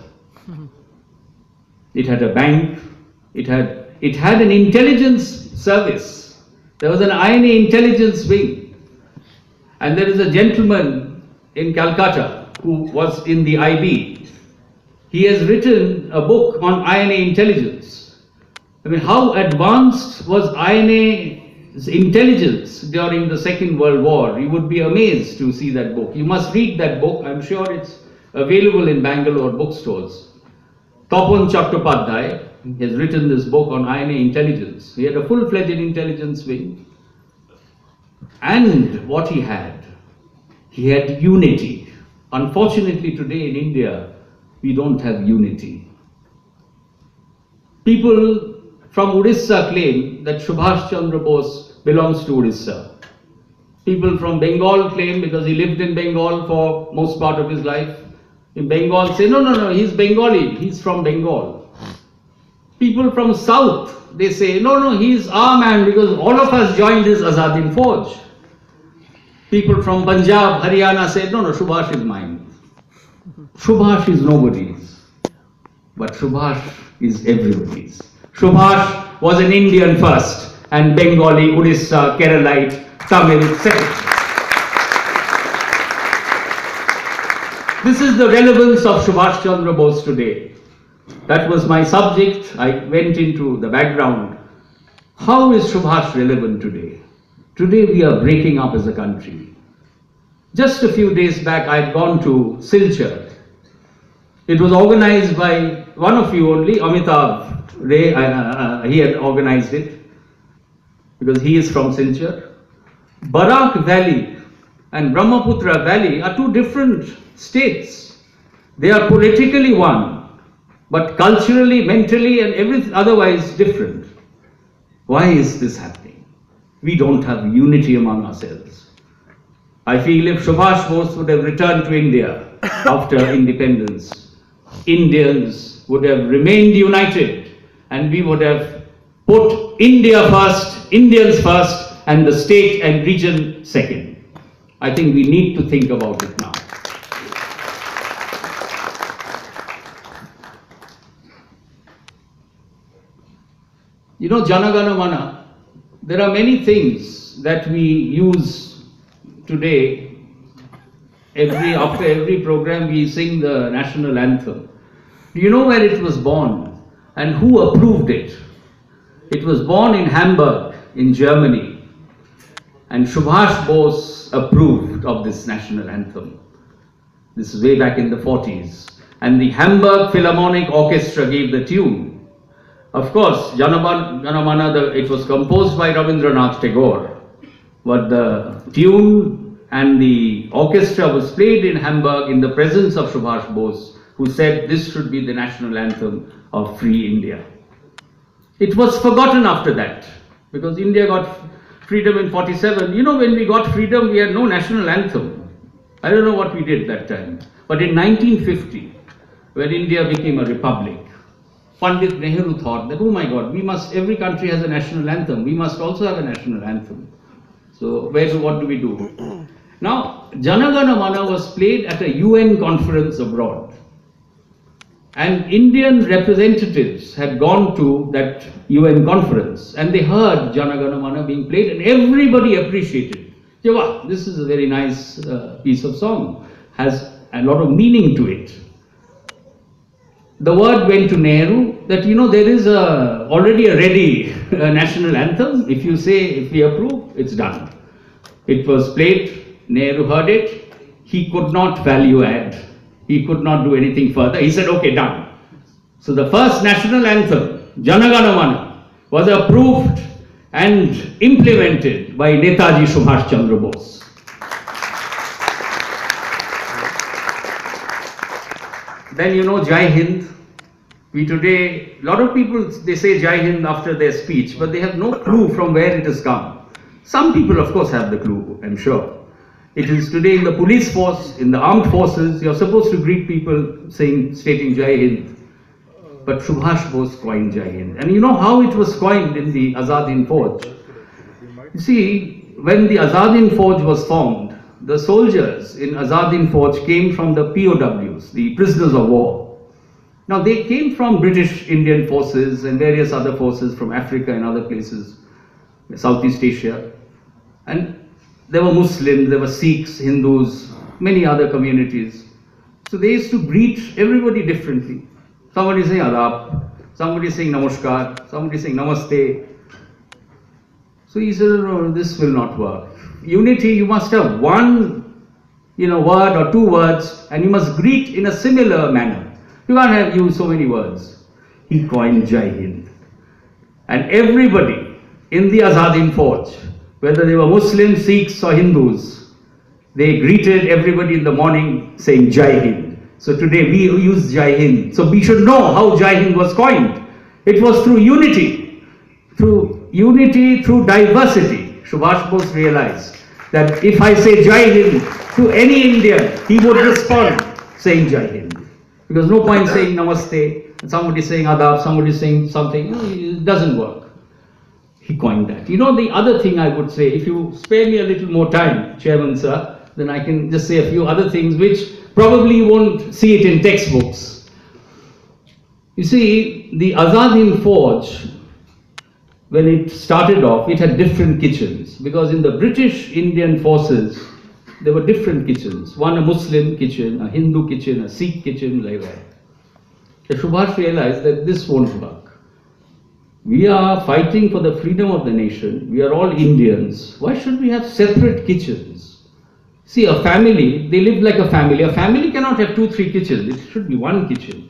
It had a bank, it had an intelligence service. There was an INA intelligence wing. And there is a gentleman in Calcutta who was in the IB. He has written a book on INA intelligence. I mean, how advanced was INA's intelligence during the Second World War? You would be amazed to see that book. You must read that book. I'm sure it's available in Bangalore bookstores. Tapan Chattopadhyay has written this book on INA intelligence. He had a full-fledged intelligence wing. And what he had unity. Unfortunately, today in India, we don't have unity. People from Odisha claim that Subhash Chandra Bose belongs to Odisha. People from Bengal claim, because he lived in Bengal for most part of his life, in Bengal say, no, he's Bengali, he's from Bengal. People from South, they say, no, he's our man because all of us joined his Azad Hind Fauj. People from Punjab, Haryana say, no, Subhash is mine. Subhash is nobody's, but Subhash is everybody's. Subhash was an Indian first, and Bengali, Odisha, Keralite, Tamil second. This is the relevance of Subhash Chandra Bose today. That was my subject. I went into the background. How is Subhash relevant today? Today we are breaking up as a country. Just a few days back I had gone to Silchar. It was organized by one of you only, Amitav Ray. He had organized it because he is from Silchar. Barak Valley and Brahmaputra Valley are two different states. They are politically one, but culturally, mentally and everything otherwise different. Why is this happening? We don't have unity among ourselves. I feel if Subhash Bose would have returned to India after independence, Indians would have remained united and we would have put India first, Indians first, and the state and region second. I think we need to think about it now. You know, Jana Gana Mana, there are many things that we use today. After every program we sing the national anthem. Do you know where it was born and who approved it? It was born in Hamburg in Germany, and Subhash Bose approved of this national anthem. This is way back in the 40s, and the Hamburg Philharmonic Orchestra gave the tune. Of course, Jana Gana Mana, it was composed by Rabindranath Tagore, but the tune and the orchestra was played in Hamburg in the presence of Subhash Bose, who said this should be the national anthem of free India. It was forgotten after that, because India got freedom in 47. You know, when we got freedom, we had no national anthem. I don't know what we did that time. But in 1950, when India became a republic, Pandit Nehru thought that, oh my God, every country has a national anthem. We must also have a national anthem. So what do we do? Now, Jana Gana Mana was played at a UN conference abroad. And Indian representatives had gone to that UN conference and they heard Jana Gana Mana being played and everybody appreciated. Say, wow, this is a very nice piece of song, has a lot of meaning to it. the word went to Nehru that, there is already a ready national anthem. If you say, if we approve, it's done. It was played, Nehru heard it, he could not value add, he could not do anything further. He said, okay, done. So the first national anthem, Jana Gana Mana, was approved and implemented by Netaji Subhash Chandra Bose. Then Jai Hind. We today, a lot of people, they say Jai Hind after their speech, but they have no clue from where it has come. Some people, of course, have the clue, I'm sure. It is today in the police force, in the armed forces, you're supposed to greet people stating Jai Hind. But Subhash Bose coined Jai Hind. And you know how it was coined in the Azad Hind Fauj? You see, when the Azad Hind Fauj was formed, the soldiers in Azad Hind Fauj came from the POWs, the prisoners of war. Now they came from British Indian forces and various other forces from Africa and other places, Southeast Asia. And there were Muslims, there were Sikhs, Hindus, many other communities. So they used to greet everybody differently. Somebody saying Adab, somebody saying Namaskar, somebody saying Namaste. So he said, no, this will not work. Unity, you must have one, word or two words, and you must greet in a similar manner. You can't have used so many words. He coined Jai Hind. And everybody in the Azad Hind Fauj, whether they were Muslims, Sikhs or Hindus, they greeted everybody in the morning saying Jai Hind. So today we use Jai Hind. So we should know how Jai Hind was coined. It was through unity, through diversity. Subhash Bose realized that if I say Jai Hind to any Indian, he would respond saying Jai Hind. Because no point saying Namaste, and somebody saying Adab, somebody saying something, it doesn't work. He coined that. The other thing I would say, if you spare me a little more time, Chairman Sir, then I can just say a few other things which probably you won't see it in textbooks. You see, the Azad Hind Fauj, when it started off, it had different kitchens, because in the British Indian forces, there were different kitchens. One a Muslim kitchen, a Hindu kitchen, a Sikh kitchen, like that. So Subhash realized that this won't work. We are fighting for the freedom of the nation. We are all Indians. Why should we have separate kitchens? See, a family, they live like a family. A family cannot have 2-3 kitchens. It should be one kitchen.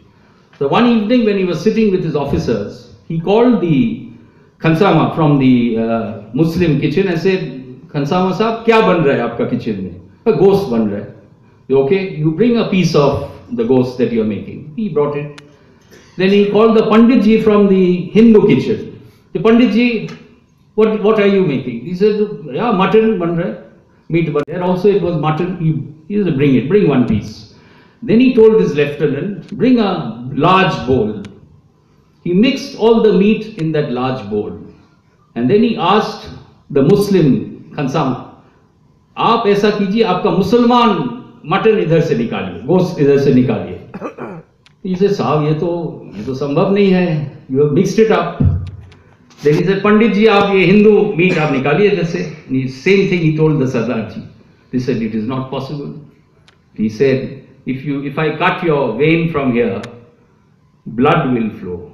So one evening when he was sitting with his officers, he called the Khansama from the Muslim kitchen and said, Khansama Sahab, kya ban raha hai aapka kitchen mein? A ghost ban raha hai. Okay, you bring a piece of the ghost that you are making. He brought it. Then he called the Panditji from the Hindu kitchen. The Panditji, what are you making? He said, yeah, mutton ban raha hai. Meat ban. There also it was mutton. He said, bring one piece. Then he told his lieutenant, bring a large bowl. He mixed all the meat in that large bowl. And then he asked the Muslim Khansama, आप ऐसा कीजिए, आपका मुसलमान mutton इधर से निकालिए, गोश्त इधर से निकालिए. He said, साहब ये तो संभव नहीं है. You have mixed it up. Then he said, पंडित जी आप ये हिंदू मीट आप निकालिए इधर से. Same thing he told the Sardar ji. He said, it is not possible. He said, if I cut your vein from here, blood will flow.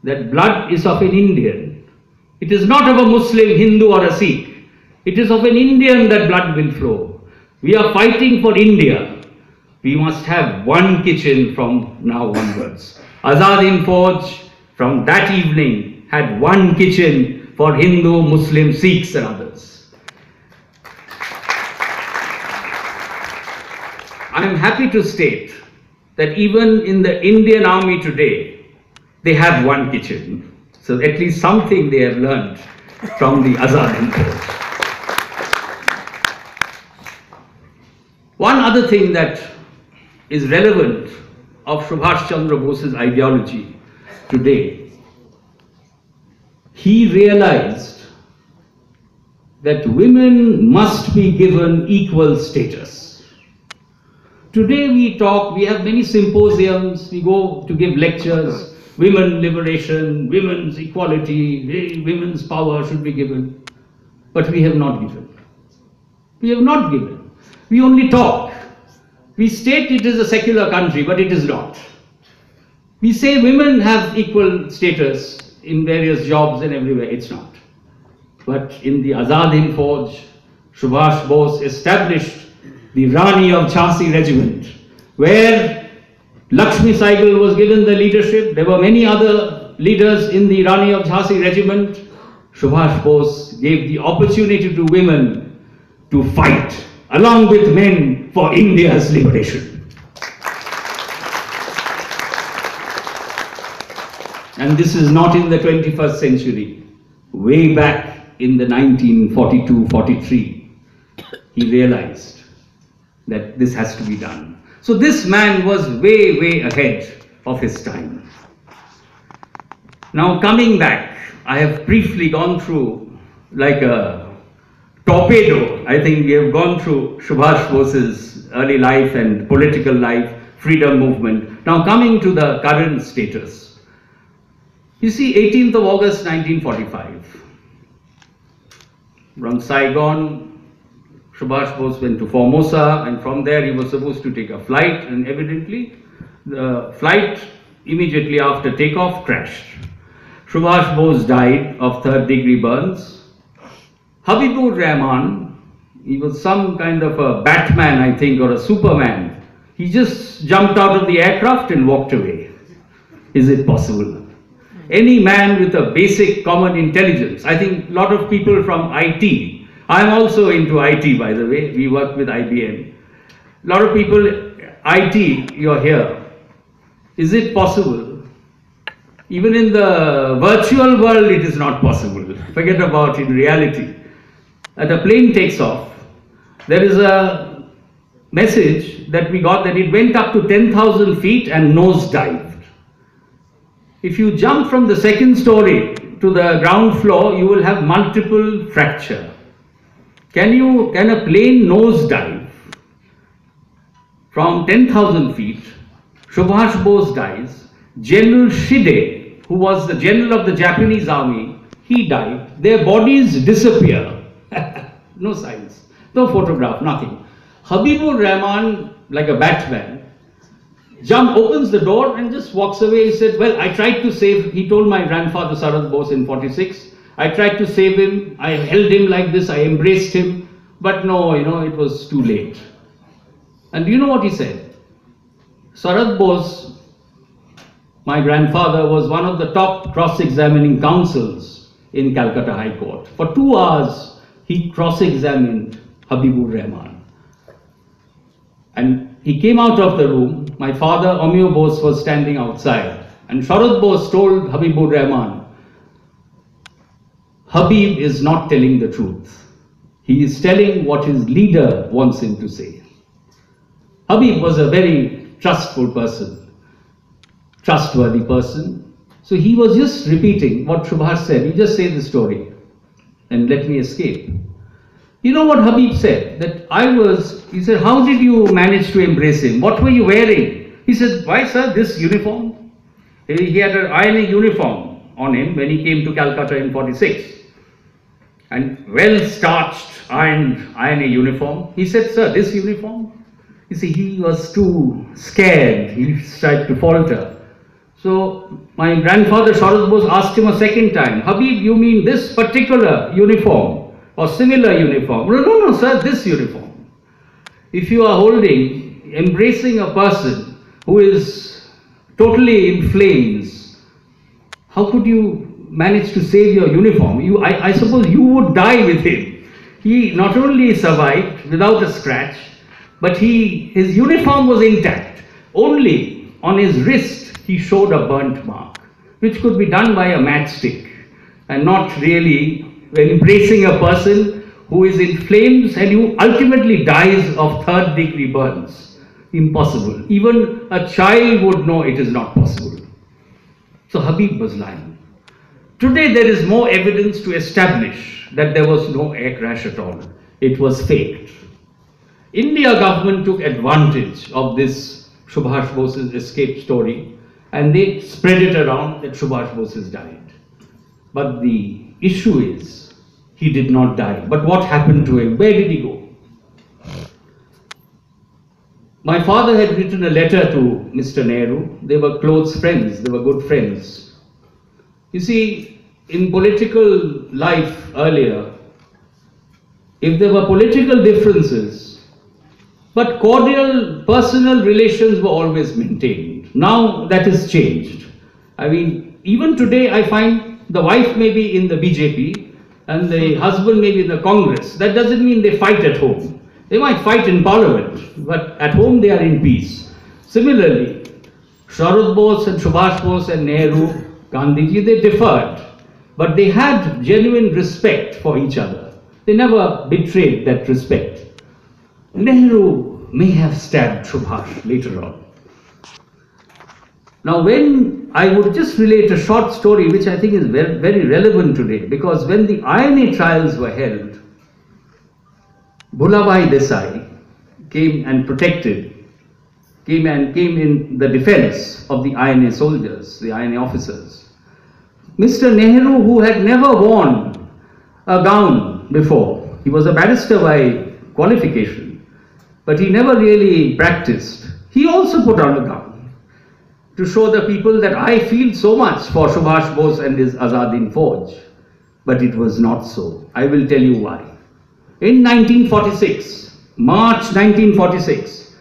That blood is of an Indian. It is not of a Muslim, Hindu or a Sikh. It is of an Indian that blood will flow. We are fighting for India. We must have one kitchen from now onwards. Azad Hind Fauj from that evening had one kitchen for Hindu, Muslim, Sikhs and others. I am happy to state that even in the Indian army today, they have one kitchen. So at least something they have learned from the Azad Hind Fauj. One other thing that is relevant of Subhash Chandra Bose's ideology today, he realized that women must be given equal status. Today we talk, we have many symposiums, we go to give lectures, women liberation, women's equality, women's power should be given. But we have not given. We have not given. We only talk. We state it is a secular country, but it is not. We say women have equal status in various jobs and everywhere. It's not. But in the Azad Hind Fauj, Subhash Bose established the Rani of Jhansi regiment, where Lakshmi Saigal was given the leadership. There were many other leaders in the Rani of Jhansi regiment. Subhash Bose gave the opportunity to women to fight along with men for India's liberation. And this is not in the 21st century. Way back in the 1942-43, he realized that this has to be done. So this man was way, way ahead of his time. Now coming back, I have briefly gone through like a torpedo. I think we have gone through Subhash Bose's early life and political life, freedom movement. Now coming to the current status. You see, 18th of August 1945, from Saigon, Subhash Bose went to Formosa, and from there he was supposed to take a flight, and evidently the flight immediately after takeoff crashed. Subhash Bose died of third-degree burns. Habibur Rahman, he was some kind of a Batman, I think, or a Superman. He just jumped out of the aircraft and walked away. Is it possible? Any man with a basic common intelligence. I think a lot of people from IT, I'm also into IT, by the way, we work with IBM. A lot of people, IT, you're here. Is it possible? Even in the virtual world, it is not possible. Forget about in reality. As a plane takes off, there is a message that we got that it went up to 10,000 feet and nose dived. If you jump from the second story to the ground floor, you will have multiple fracture. Can a plane nose dive from 10,000 feet? Subhash Bose dies. General Shide, who was the general of the Japanese army, he died. Their bodies disappear. No signs, no photograph, nothing. Habibur Rahman, like a Batman, opens the door and just walks away. He said, well, I tried to save, he told my grandfather Sarad Bose in 46, I tried to save him, I held him like this, I embraced him, but no, it was too late. And do you know what he said? Sarad Bose, my grandfather, was one of the top cross-examining counsels in Calcutta High Court. For 2 hours, he cross-examined Habibur Rahman. And he came out of the room. My father, Omeo Bose, was standing outside. And Sharad Bose told Habibur Rahman, Habib is not telling the truth. He is telling what his leader wants him to say. Habib was a very trustful person, trustworthy person. So he was just repeating what Subhash said. You just say the story and let me escape. You know what Habib said? He said, how did you manage to embrace him? What were you wearing? He said, why sir, this uniform? He had an ironing uniform on him when he came to Calcutta in 46. And well-starched, ironing uniform. He said, sir, this uniform? You see, he was too scared. He tried to falter. So my grandfather Sharad Bose asked him a second time, Habib, you mean this particular uniform? Or similar uniform? No, sir, this uniform. If you are embracing a person who is totally in flames, how could you manage to save your uniform? I suppose you would die with him. He not only survived without a scratch, but his uniform was intact. Only on his wrist he showed a burnt mark, which could be done by a matchstick and not really embracing a person who is in flames and who ultimately dies of third-degree burns. Impossible. Even a child would know it is not possible. So Habib was lying. Today there is more evidence to establish that there was no air crash at all. It was faked. India government took advantage of this Subhash Bose's escape story and they spread it around that Subhash Bose has died. But the issue is, he did not die. But what happened to him? Where did he go? My father had written a letter to Mr. Nehru. They were close friends, they were good friends. You see, in political life earlier, if there were political differences, but cordial personal relations were always maintained. Now that is changed. I mean, even today I find the wife may be in the BJP and the husband may be in the Congress. That doesn't mean they fight at home. They might fight in parliament, but at home they are in peace. Similarly, Sharad Bose and Subhash Bose and Nehru, Gandhiji, they differed, but they had genuine respect for each other. They never betrayed that respect. Nehru may have stabbed Subhash later on. Now, when I would just relate a short story which I think is very, very relevant today, because when the INA trials were held, Bhulabhai Desai came in the defense of the INA soldiers, the INA officers. Mr. Nehru, who had never worn a gown before, he was a barrister by qualification, but he never really practiced. He also put on a gown to show the people that I feel so much for Subhash Bose and his Azad Hind Fauj. But it was not so. I will tell you why. In 1946, March 1946,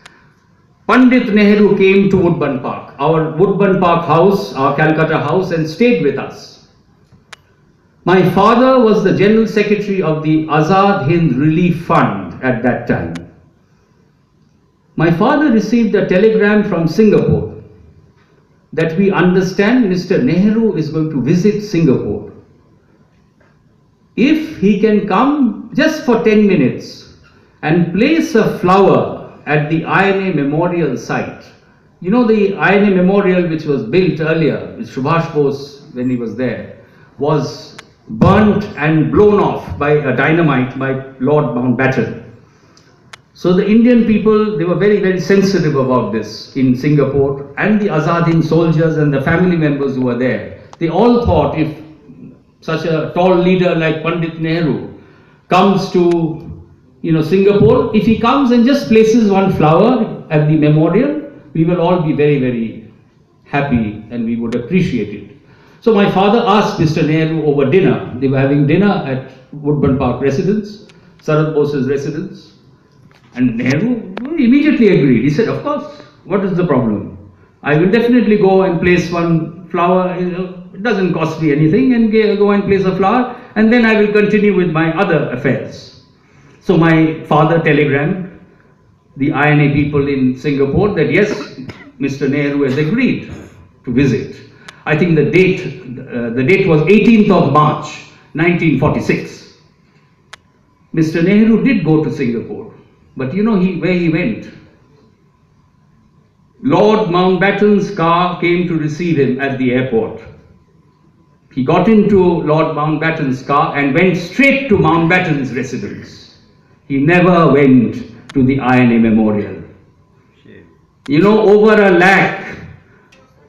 Pandit Nehru came to Woodburn Park, our Woodburn Park house, our Calcutta house, and stayed with us. My father was the General Secretary of the Azad Hind Relief Fund at that time. My father received a telegram from Singapore that we understand Mr. Nehru is going to visit Singapore. If he can come just for 10 minutes and place a flower at the INA memorial site. You know, the INA memorial which was built earlier with Subhash Bose when he was there was burnt and blown off by a dynamite by Lord Mountbatten. So the Indian people, they were very, very sensitive about this in Singapore, and the Azad Hind soldiers and the family members who were there. They all thought if such a tall leader like Pandit Nehru comes to, Singapore, if he comes and just places one flower at the memorial, we will all be very, very happy and we would appreciate it. So my father asked Mr. Nehru over dinner. They were having dinner at Woodburn Park residence, Sarad Bose's residence. And Nehru immediately agreed. He said, of course, what is the problem? I will definitely go and place one flower, it doesn't cost me anything, and go and place a flower, and then I will continue with my other affairs. So my father telegrammed the INA people in Singapore that yes, Mr. Nehru has agreed to visit. I think the date was 18th of March, 1946. Mr. Nehru did go to Singapore. But you know where he went? Lord Mountbatten's car came to receive him at the airport. He got into Lord Mountbatten's car and went straight to Mountbatten's residence. He never went to the INA memorial. You know, over 1 lakh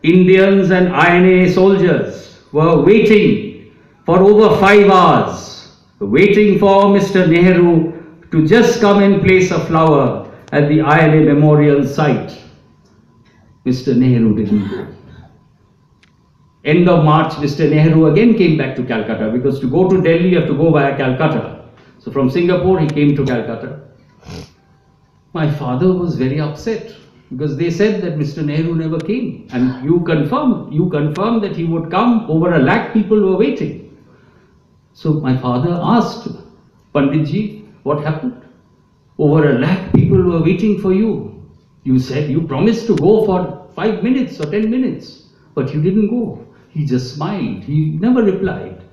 Indians and INA soldiers were waiting for over 5 hours, waiting for Mr. Nehru to just come and place a flower at the INA memorial site. Mr. Nehru didn't go. End of March, Mr. Nehru again came back to Calcutta, because to go to Delhi you have to go via Calcutta. So from Singapore he came to Calcutta. My father was very upset because they said that Mr. Nehru never came, and you confirmed that he would come. Over 1 lakh people were waiting. So my father asked Panditji, what happened? Over 1 lakh people were waiting for you. You said you promised to go for 5 minutes or 10 minutes, but you didn't go. He just smiled. He never replied.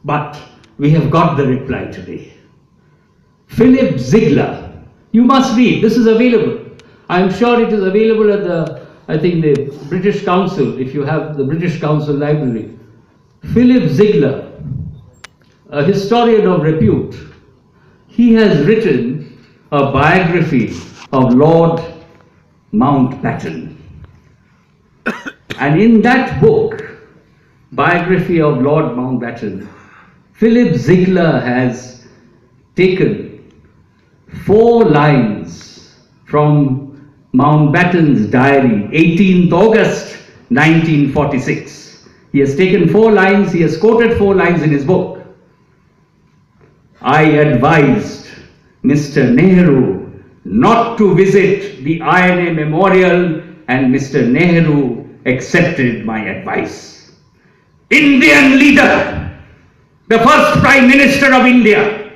But we have got the reply today. Philip Ziegler. You must read. This is available. I am sure it is available at the British Council, if you have the British Council library. Philip Ziegler, a historian of repute, he has written a biography of Lord Mountbatten. And in that book, biography of Lord Mountbatten, Philip Ziegler has taken 4 lines from Mountbatten's diary, 18th August 1946. He has taken 4 lines, he has quoted 4 lines in his book. I advised Mr. Nehru not to visit the INA Memorial, and Mr. Nehru accepted my advice. Indian leader, the first Prime Minister of India,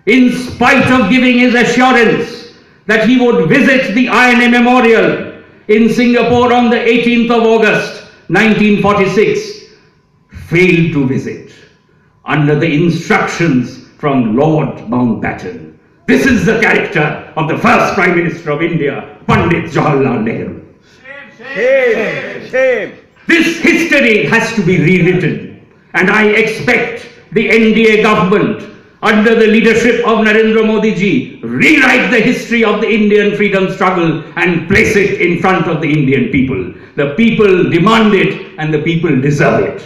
in spite of giving his assurance that he would visit the INA Memorial in Singapore on the 18th of August 1946, failed to visit under the instructions from Lord Mountbatten. This is the character of the first Prime Minister of India, Pandit Jawaharlal Nehru. Shame! Shame! This history has to be rewritten, and I expect the NDA government, under the leadership of Narendra Modi ji, rewrite the history of the Indian freedom struggle and place it in front of the Indian people. The people demand it and the people deserve it.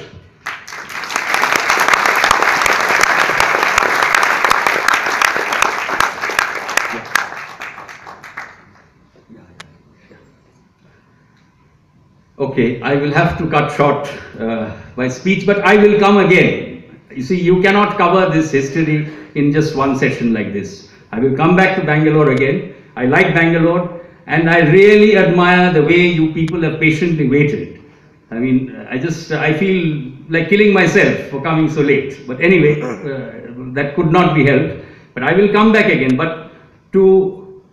Okay, I will have to cut short my speech, but I will come again. You see, you cannot cover this history in just one session like this. I will come back to Bangalore again. I like Bangalore, and I really admire the way you people have patiently waited. I mean, I feel like killing myself for coming so late. But anyway, that could not be helped. But I will come back again. But to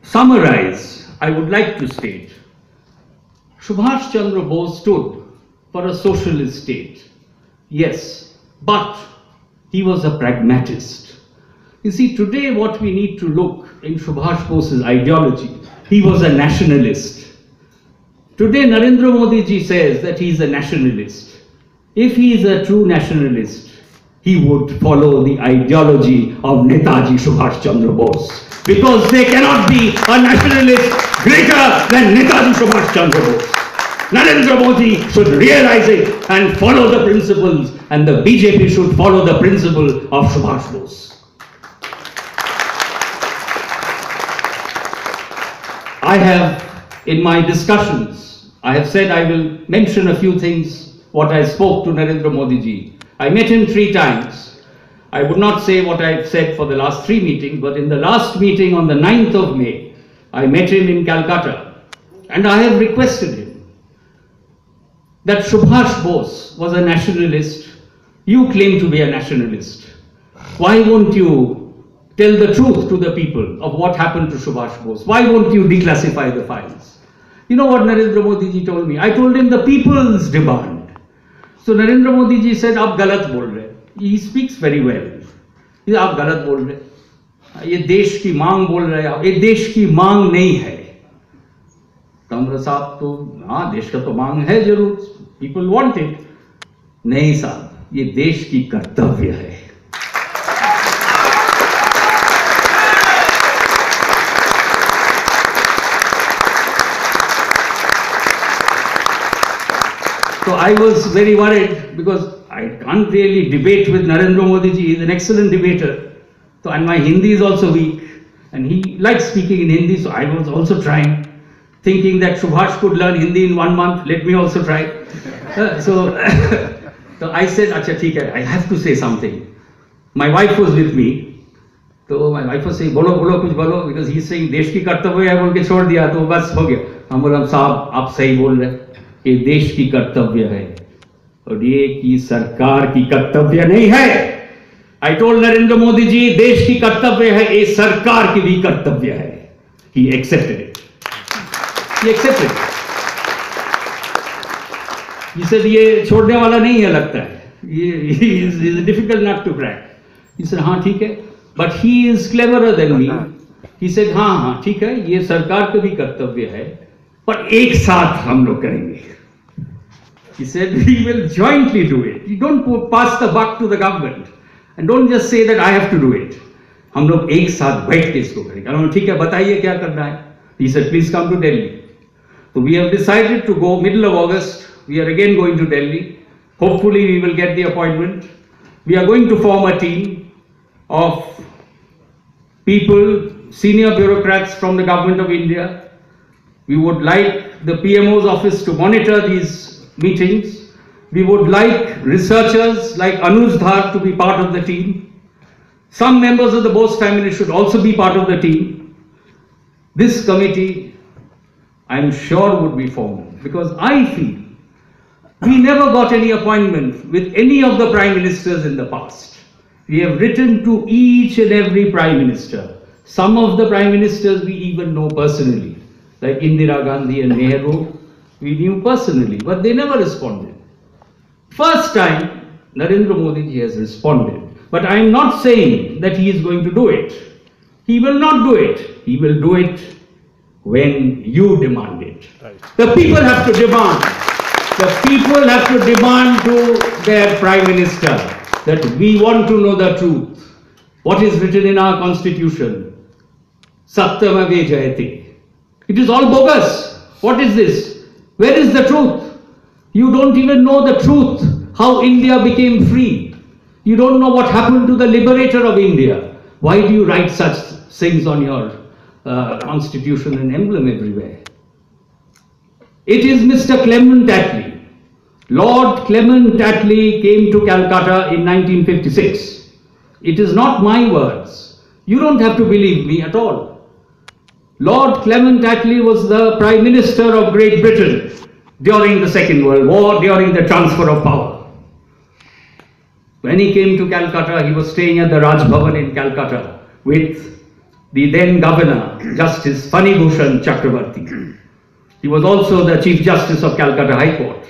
summarize, I would like to state, Subhash Chandra Bose stood for a socialist state. Yes, but he was a pragmatist. You see, today what we need to look in Subhash Bose's ideology, he was a nationalist. Today Narendra Modi ji says that he is a nationalist. If he is a true nationalist, he would follow the ideology of Netaji Subhash Chandra Bose. Because there cannot be a nationalist greater than Netaji Subhash Chandra Bose. Narendra Modi should realize it and follow the principles, and the BJP should follow the principle of Subhash Bose. I have, in my discussions, I have said I will mention a few things, what I spoke to Narendra Modi ji. I met him 3 times. I would not say what I have said for the last 3 meetings, but in the last meeting on the 9th of May, I met him in Calcutta, and I have requested him that Subhash Bose was a nationalist. You claim to be a nationalist. Why won't you tell the truth to the people of what happened to Subhash Bose? Why won't you declassify the files? You know what Narendra Modi ji told me? I told him the people's demand. So Narendra Modi ji said, "Aap galat bol rahe." He speaks very well. He said, "Aap galat bol rahe. ये देश की मांग बोल रहे हैं, ये देश की मांग नहीं है." कमरा साहब तो हाँ, देश का तो मांग है जरूर, पीपल वांट इट. नहीं साहब, ये देश की कर्तव्य है. So I was very worried because I can't really debate with Narendra Modi ji. He's an excellent debater. So, and my Hindi is also weak, and he likes speaking in Hindi, so I was also trying, thinking that Subhash could learn Hindi in 1 month, let me also try. So I said, "Acha, theek hai, I have to say something." My wife was with me, so my wife was saying, "Bolo, bolo, kuch bolo," because he's saying, "Desh ki kartavya hai," बोल के छोड़ दिया, तो बस हो गया. हम बोला, "साहब, आप सही बोल रहे, ये देश की कर्तव्य है, और ये की सरकार की कर्तव्य नहीं है." I told Narendra Modi ji, देश की कर्तव्य है, ये सरकार की भी कर्तव्य है. He accepted it. He accepted it. He said, ये छोड़ने वाला नहीं है लगता है. He is a difficult nut to crack. He said, हाँ ठीक है. But he is cleverer than me. He said, हाँ ठीक है, ये सरकार का भी कर्तव्य है, पर एक साथ हम लोग करेंगे. He said, we will jointly do it. You don't pass the buck to the government. And don't just say that I have to do it. हम लोग एक साथ बैठ के इसको करेंगे. I ठीक है, बताइए क्या करना है. He said, please come to Delhi. So we have decided to go middle of August. We are again going to Delhi. Hopefully we will get the appointment. We are going to form a team of people, senior bureaucrats from the government of India, We would like the PMO's office to monitor these meetings. We would like researchers like Anuj Dhar to be part of the team. Some members of the Bose family should also be part of the team. This committee, I'm sure, would be formed, because I feel we never got any appointment with any of the prime ministers in the past. We have written to each and every prime minister. Some of the prime ministers we even know personally, like Indira Gandhi and Nehru, we knew personally, but they never responded. First time, Narendra Modi ji has responded. But I am not saying that he is going to do it. He will not do it. He will do it when you demand it. Right. The people have to demand. The people have to demand to their Prime Minister that we want to know the truth. What is written in our constitution? Satyam ave jayate. It is all bogus. What is this? Where is the truth? You don't even know the truth, how India became free. You don't know what happened to the liberator of India. Why do you write such things on your constitution and emblem everywhere? It is Mr. Clement Attlee. Lord Clement Attlee came to Calcutta in 1956. It is not my words. You don't have to believe me at all. Lord Clement Attlee was the Prime Minister of Great Britain during the Second World War, during the transfer of power. When he came to Calcutta, he was staying at the Raj Bhavan in Calcutta with the then Governor, Justice Fani Bhushan Chakravarti. He was also the Chief Justice of Calcutta High Court.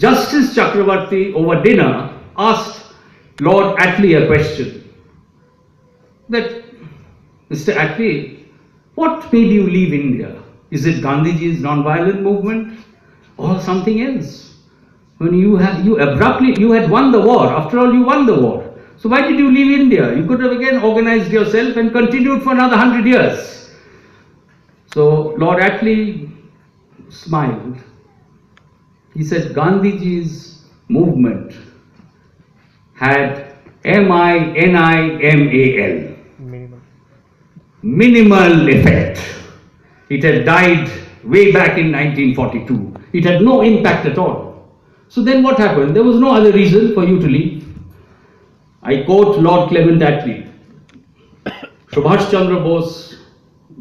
Justice Chakravarti, over dinner, asked Lord Attlee a question. That, Mr. Attlee, what made you leave India? Is it Gandhiji's non-violent movement or something else? When you had won the war. After all, you won the war. So why did you leave India? You could have again organized yourself and continued for another 100 years. So Lord Attlee smiled. He said Gandhiji's movement had MINIMAL. Minimal effect. It had died way back in 1942. It had no impact at all. So then what happened? There was no other reason for you to leave. I quote Lord Clement Attlee. Shri Chandra Bose,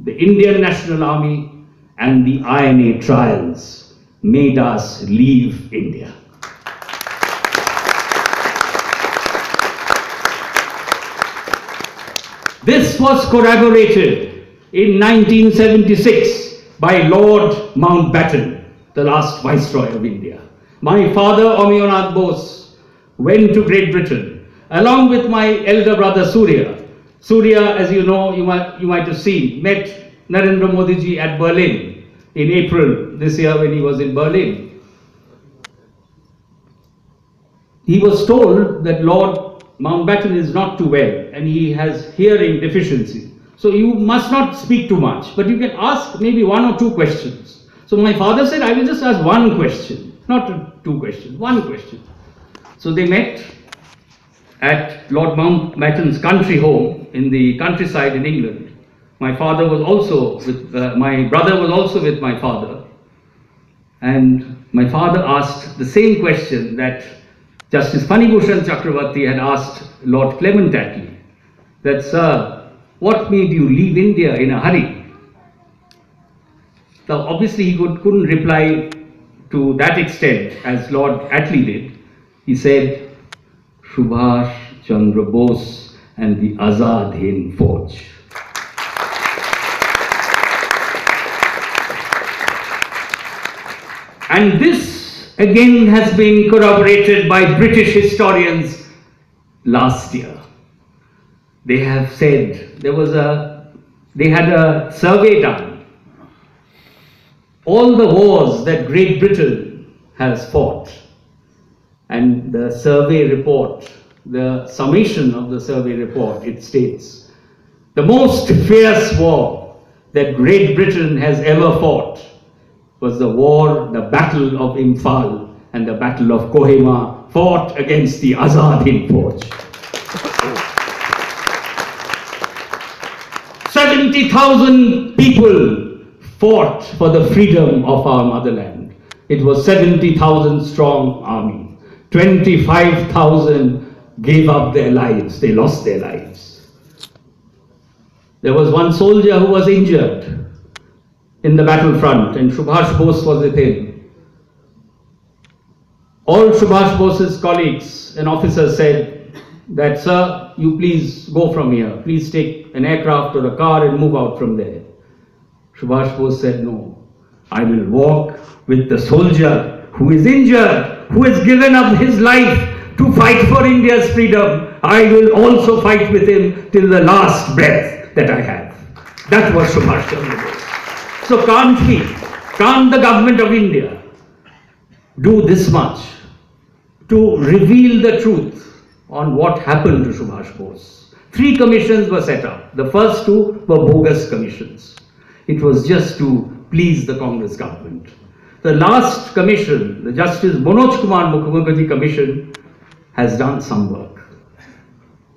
the Indian National Army and the INA trials made us leave India. This was corroborated in 1976 by Lord Mountbatten, the last Viceroy of India. My father, Omionath Bose, went to Great Britain along with my elder brother Surya. Surya, as you know, you might have seen, met Narendra Modi ji at Berlin in April this year when he was in Berlin. He was told that Lord Mountbatten is not too well and he has hearing deficiency. So you must not speak too much, but you can ask maybe one or two questions. So my father said, I will just ask one question, not two questions, one question. So they met at Lord Mountbatten's country home in the countryside in England. My father was also with, my brother was also with my father. And my father asked the same question that Justice Fani Bhushan Chakravarti had asked Lord Clement Attlee. That, sir, what made you leave India in a hurry? Now, obviously he couldn't reply to that extent as Lord Attlee did. He said, Shri Chandra Bose and the Azad Hind Fauj. And this again has been corroborated by British historians last year. They have said they had a survey done. All the wars that Great Britain has fought, and the survey report, the summation of the survey report, it states, the most fierce war that Great Britain has ever fought was the war, the Battle of Imphal and the Battle of Kohima, fought against the Azad Hind Fauj. 70,000 people fought for the freedom of our motherland. It was 70,000 strong army. 25,000 gave up their lives. They lost their lives. There was one soldier who was injured in the battlefront, and Subhash Bose was with him. All Subhash Bose's colleagues and officers said that, "Sir, you please go from here. Please take an aircraft or a car and move out from there." Subhash Bose said, "No, I will walk with the soldier who is injured, who has given up his life to fight for India's freedom. I will also fight with him till the last breath that I have." That was Subhash Chandra Bose. So can't the government of India do this much to reveal the truth on what happened to Subhash Bose? 3 commissions were set up. The first 2 were bogus commissions. It was just to please the Congress government. The last commission, the Justice Manoj Kumar Mukherjee commission, has done some work.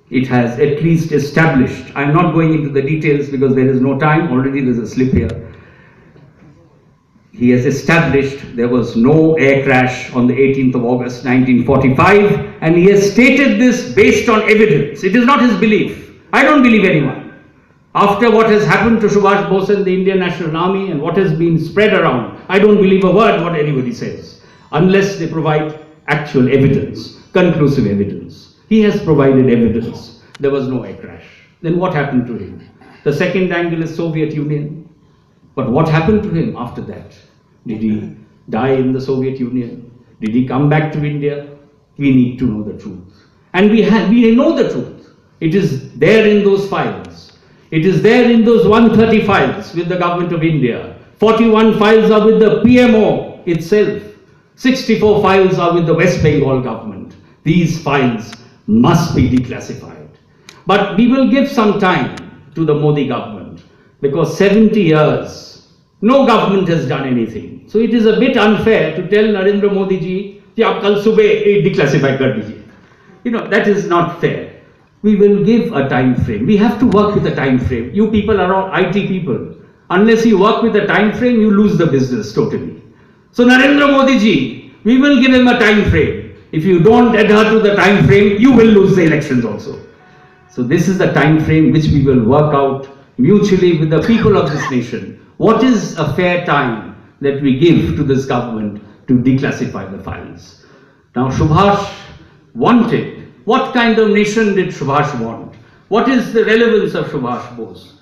It has at least established, I'm not going into the details because there is no time, already there's a slip here. He has established there was no air crash on the 18th of August 1945, and he has stated this based on evidence. It is not his belief. I don't believe anyone. After what has happened to Subhash Bose and the Indian National Army and what has been spread around, I don't believe a word what anybody says, unless they provide actual evidence, conclusive evidence. He has provided evidence. There was no air crash. Then what happened to him? The second angle is Soviet Union. But what happened to him after that? Did he die in the Soviet Union? Did he come back to India? We need to know the truth. And we know the truth. It is there in those files. It is there in those 130 files with the government of India. 41 files are with the PMO itself. 64 files are with the West Bengal government. These files must be declassified. But we will give some time to the Modi government because 70 years, no government has done anything. So it is a bit unfair to tell Narendra Modi ji, "Ki aap kal subah declassify kar dijiye." You know, that is not fair. We will give a time frame. We have to work with a time frame. You people are all IT people. Unless you work with a time frame, you lose the business totally. So Narendra Modi ji, we will give him a time frame. If you don't adhere to the time frame, you will lose the elections also. So this is the time frame which we will work out mutually with the people of this nation. What is a fair time that we give to this government to declassify the files? Now Subhash wanted, what kind of nation did Subhash want? What is the relevance of Subhash Bose?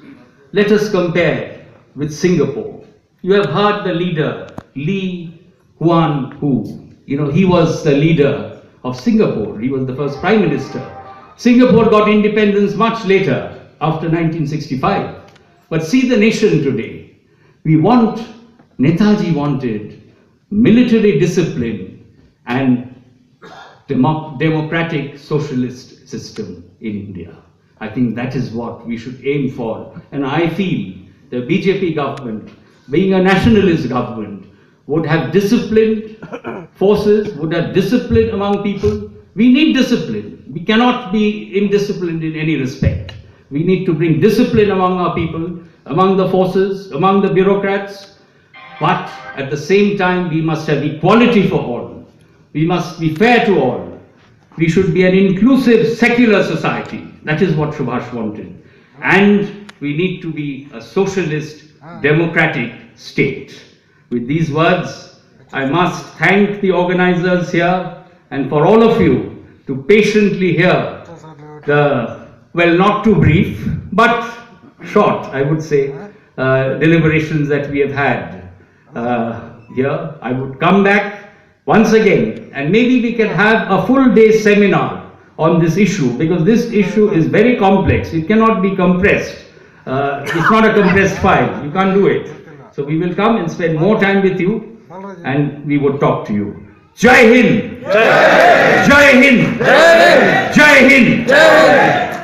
Let us compare with Singapore. You have heard the leader, Lee Kuan Yew. You know, he was the leader of Singapore. He was the first Prime Minister. Singapore got independence much later, after 1965. But see the nation today. Netaji wanted military discipline and democratic socialist system in India. I think that is what we should aim for. And I feel the BJP government, being a nationalist government, would have disciplined forces, would have discipline among people. We need discipline. We cannot be indisciplined in any respect. We need to bring discipline among our people, among the forces, among the bureaucrats. But at the same time, we must have equality for all. We must be fair to all. We should be an inclusive, secular society. That is what Subhash wanted. And we need to be a socialist, democratic state. With these words, I must thank the organizers here and for all of you to patiently hear the, well, not too brief, but short, I would say, deliberations that we have had here. I would come back once again and maybe we can have a full day seminar on this issue because this issue is very complex. It cannot be compressed. It's not a compressed file. You can't do it. So we will come and spend more time with you and we would talk to you. Jai Hind! Jai Hind! Jai Hind! Jai Hind!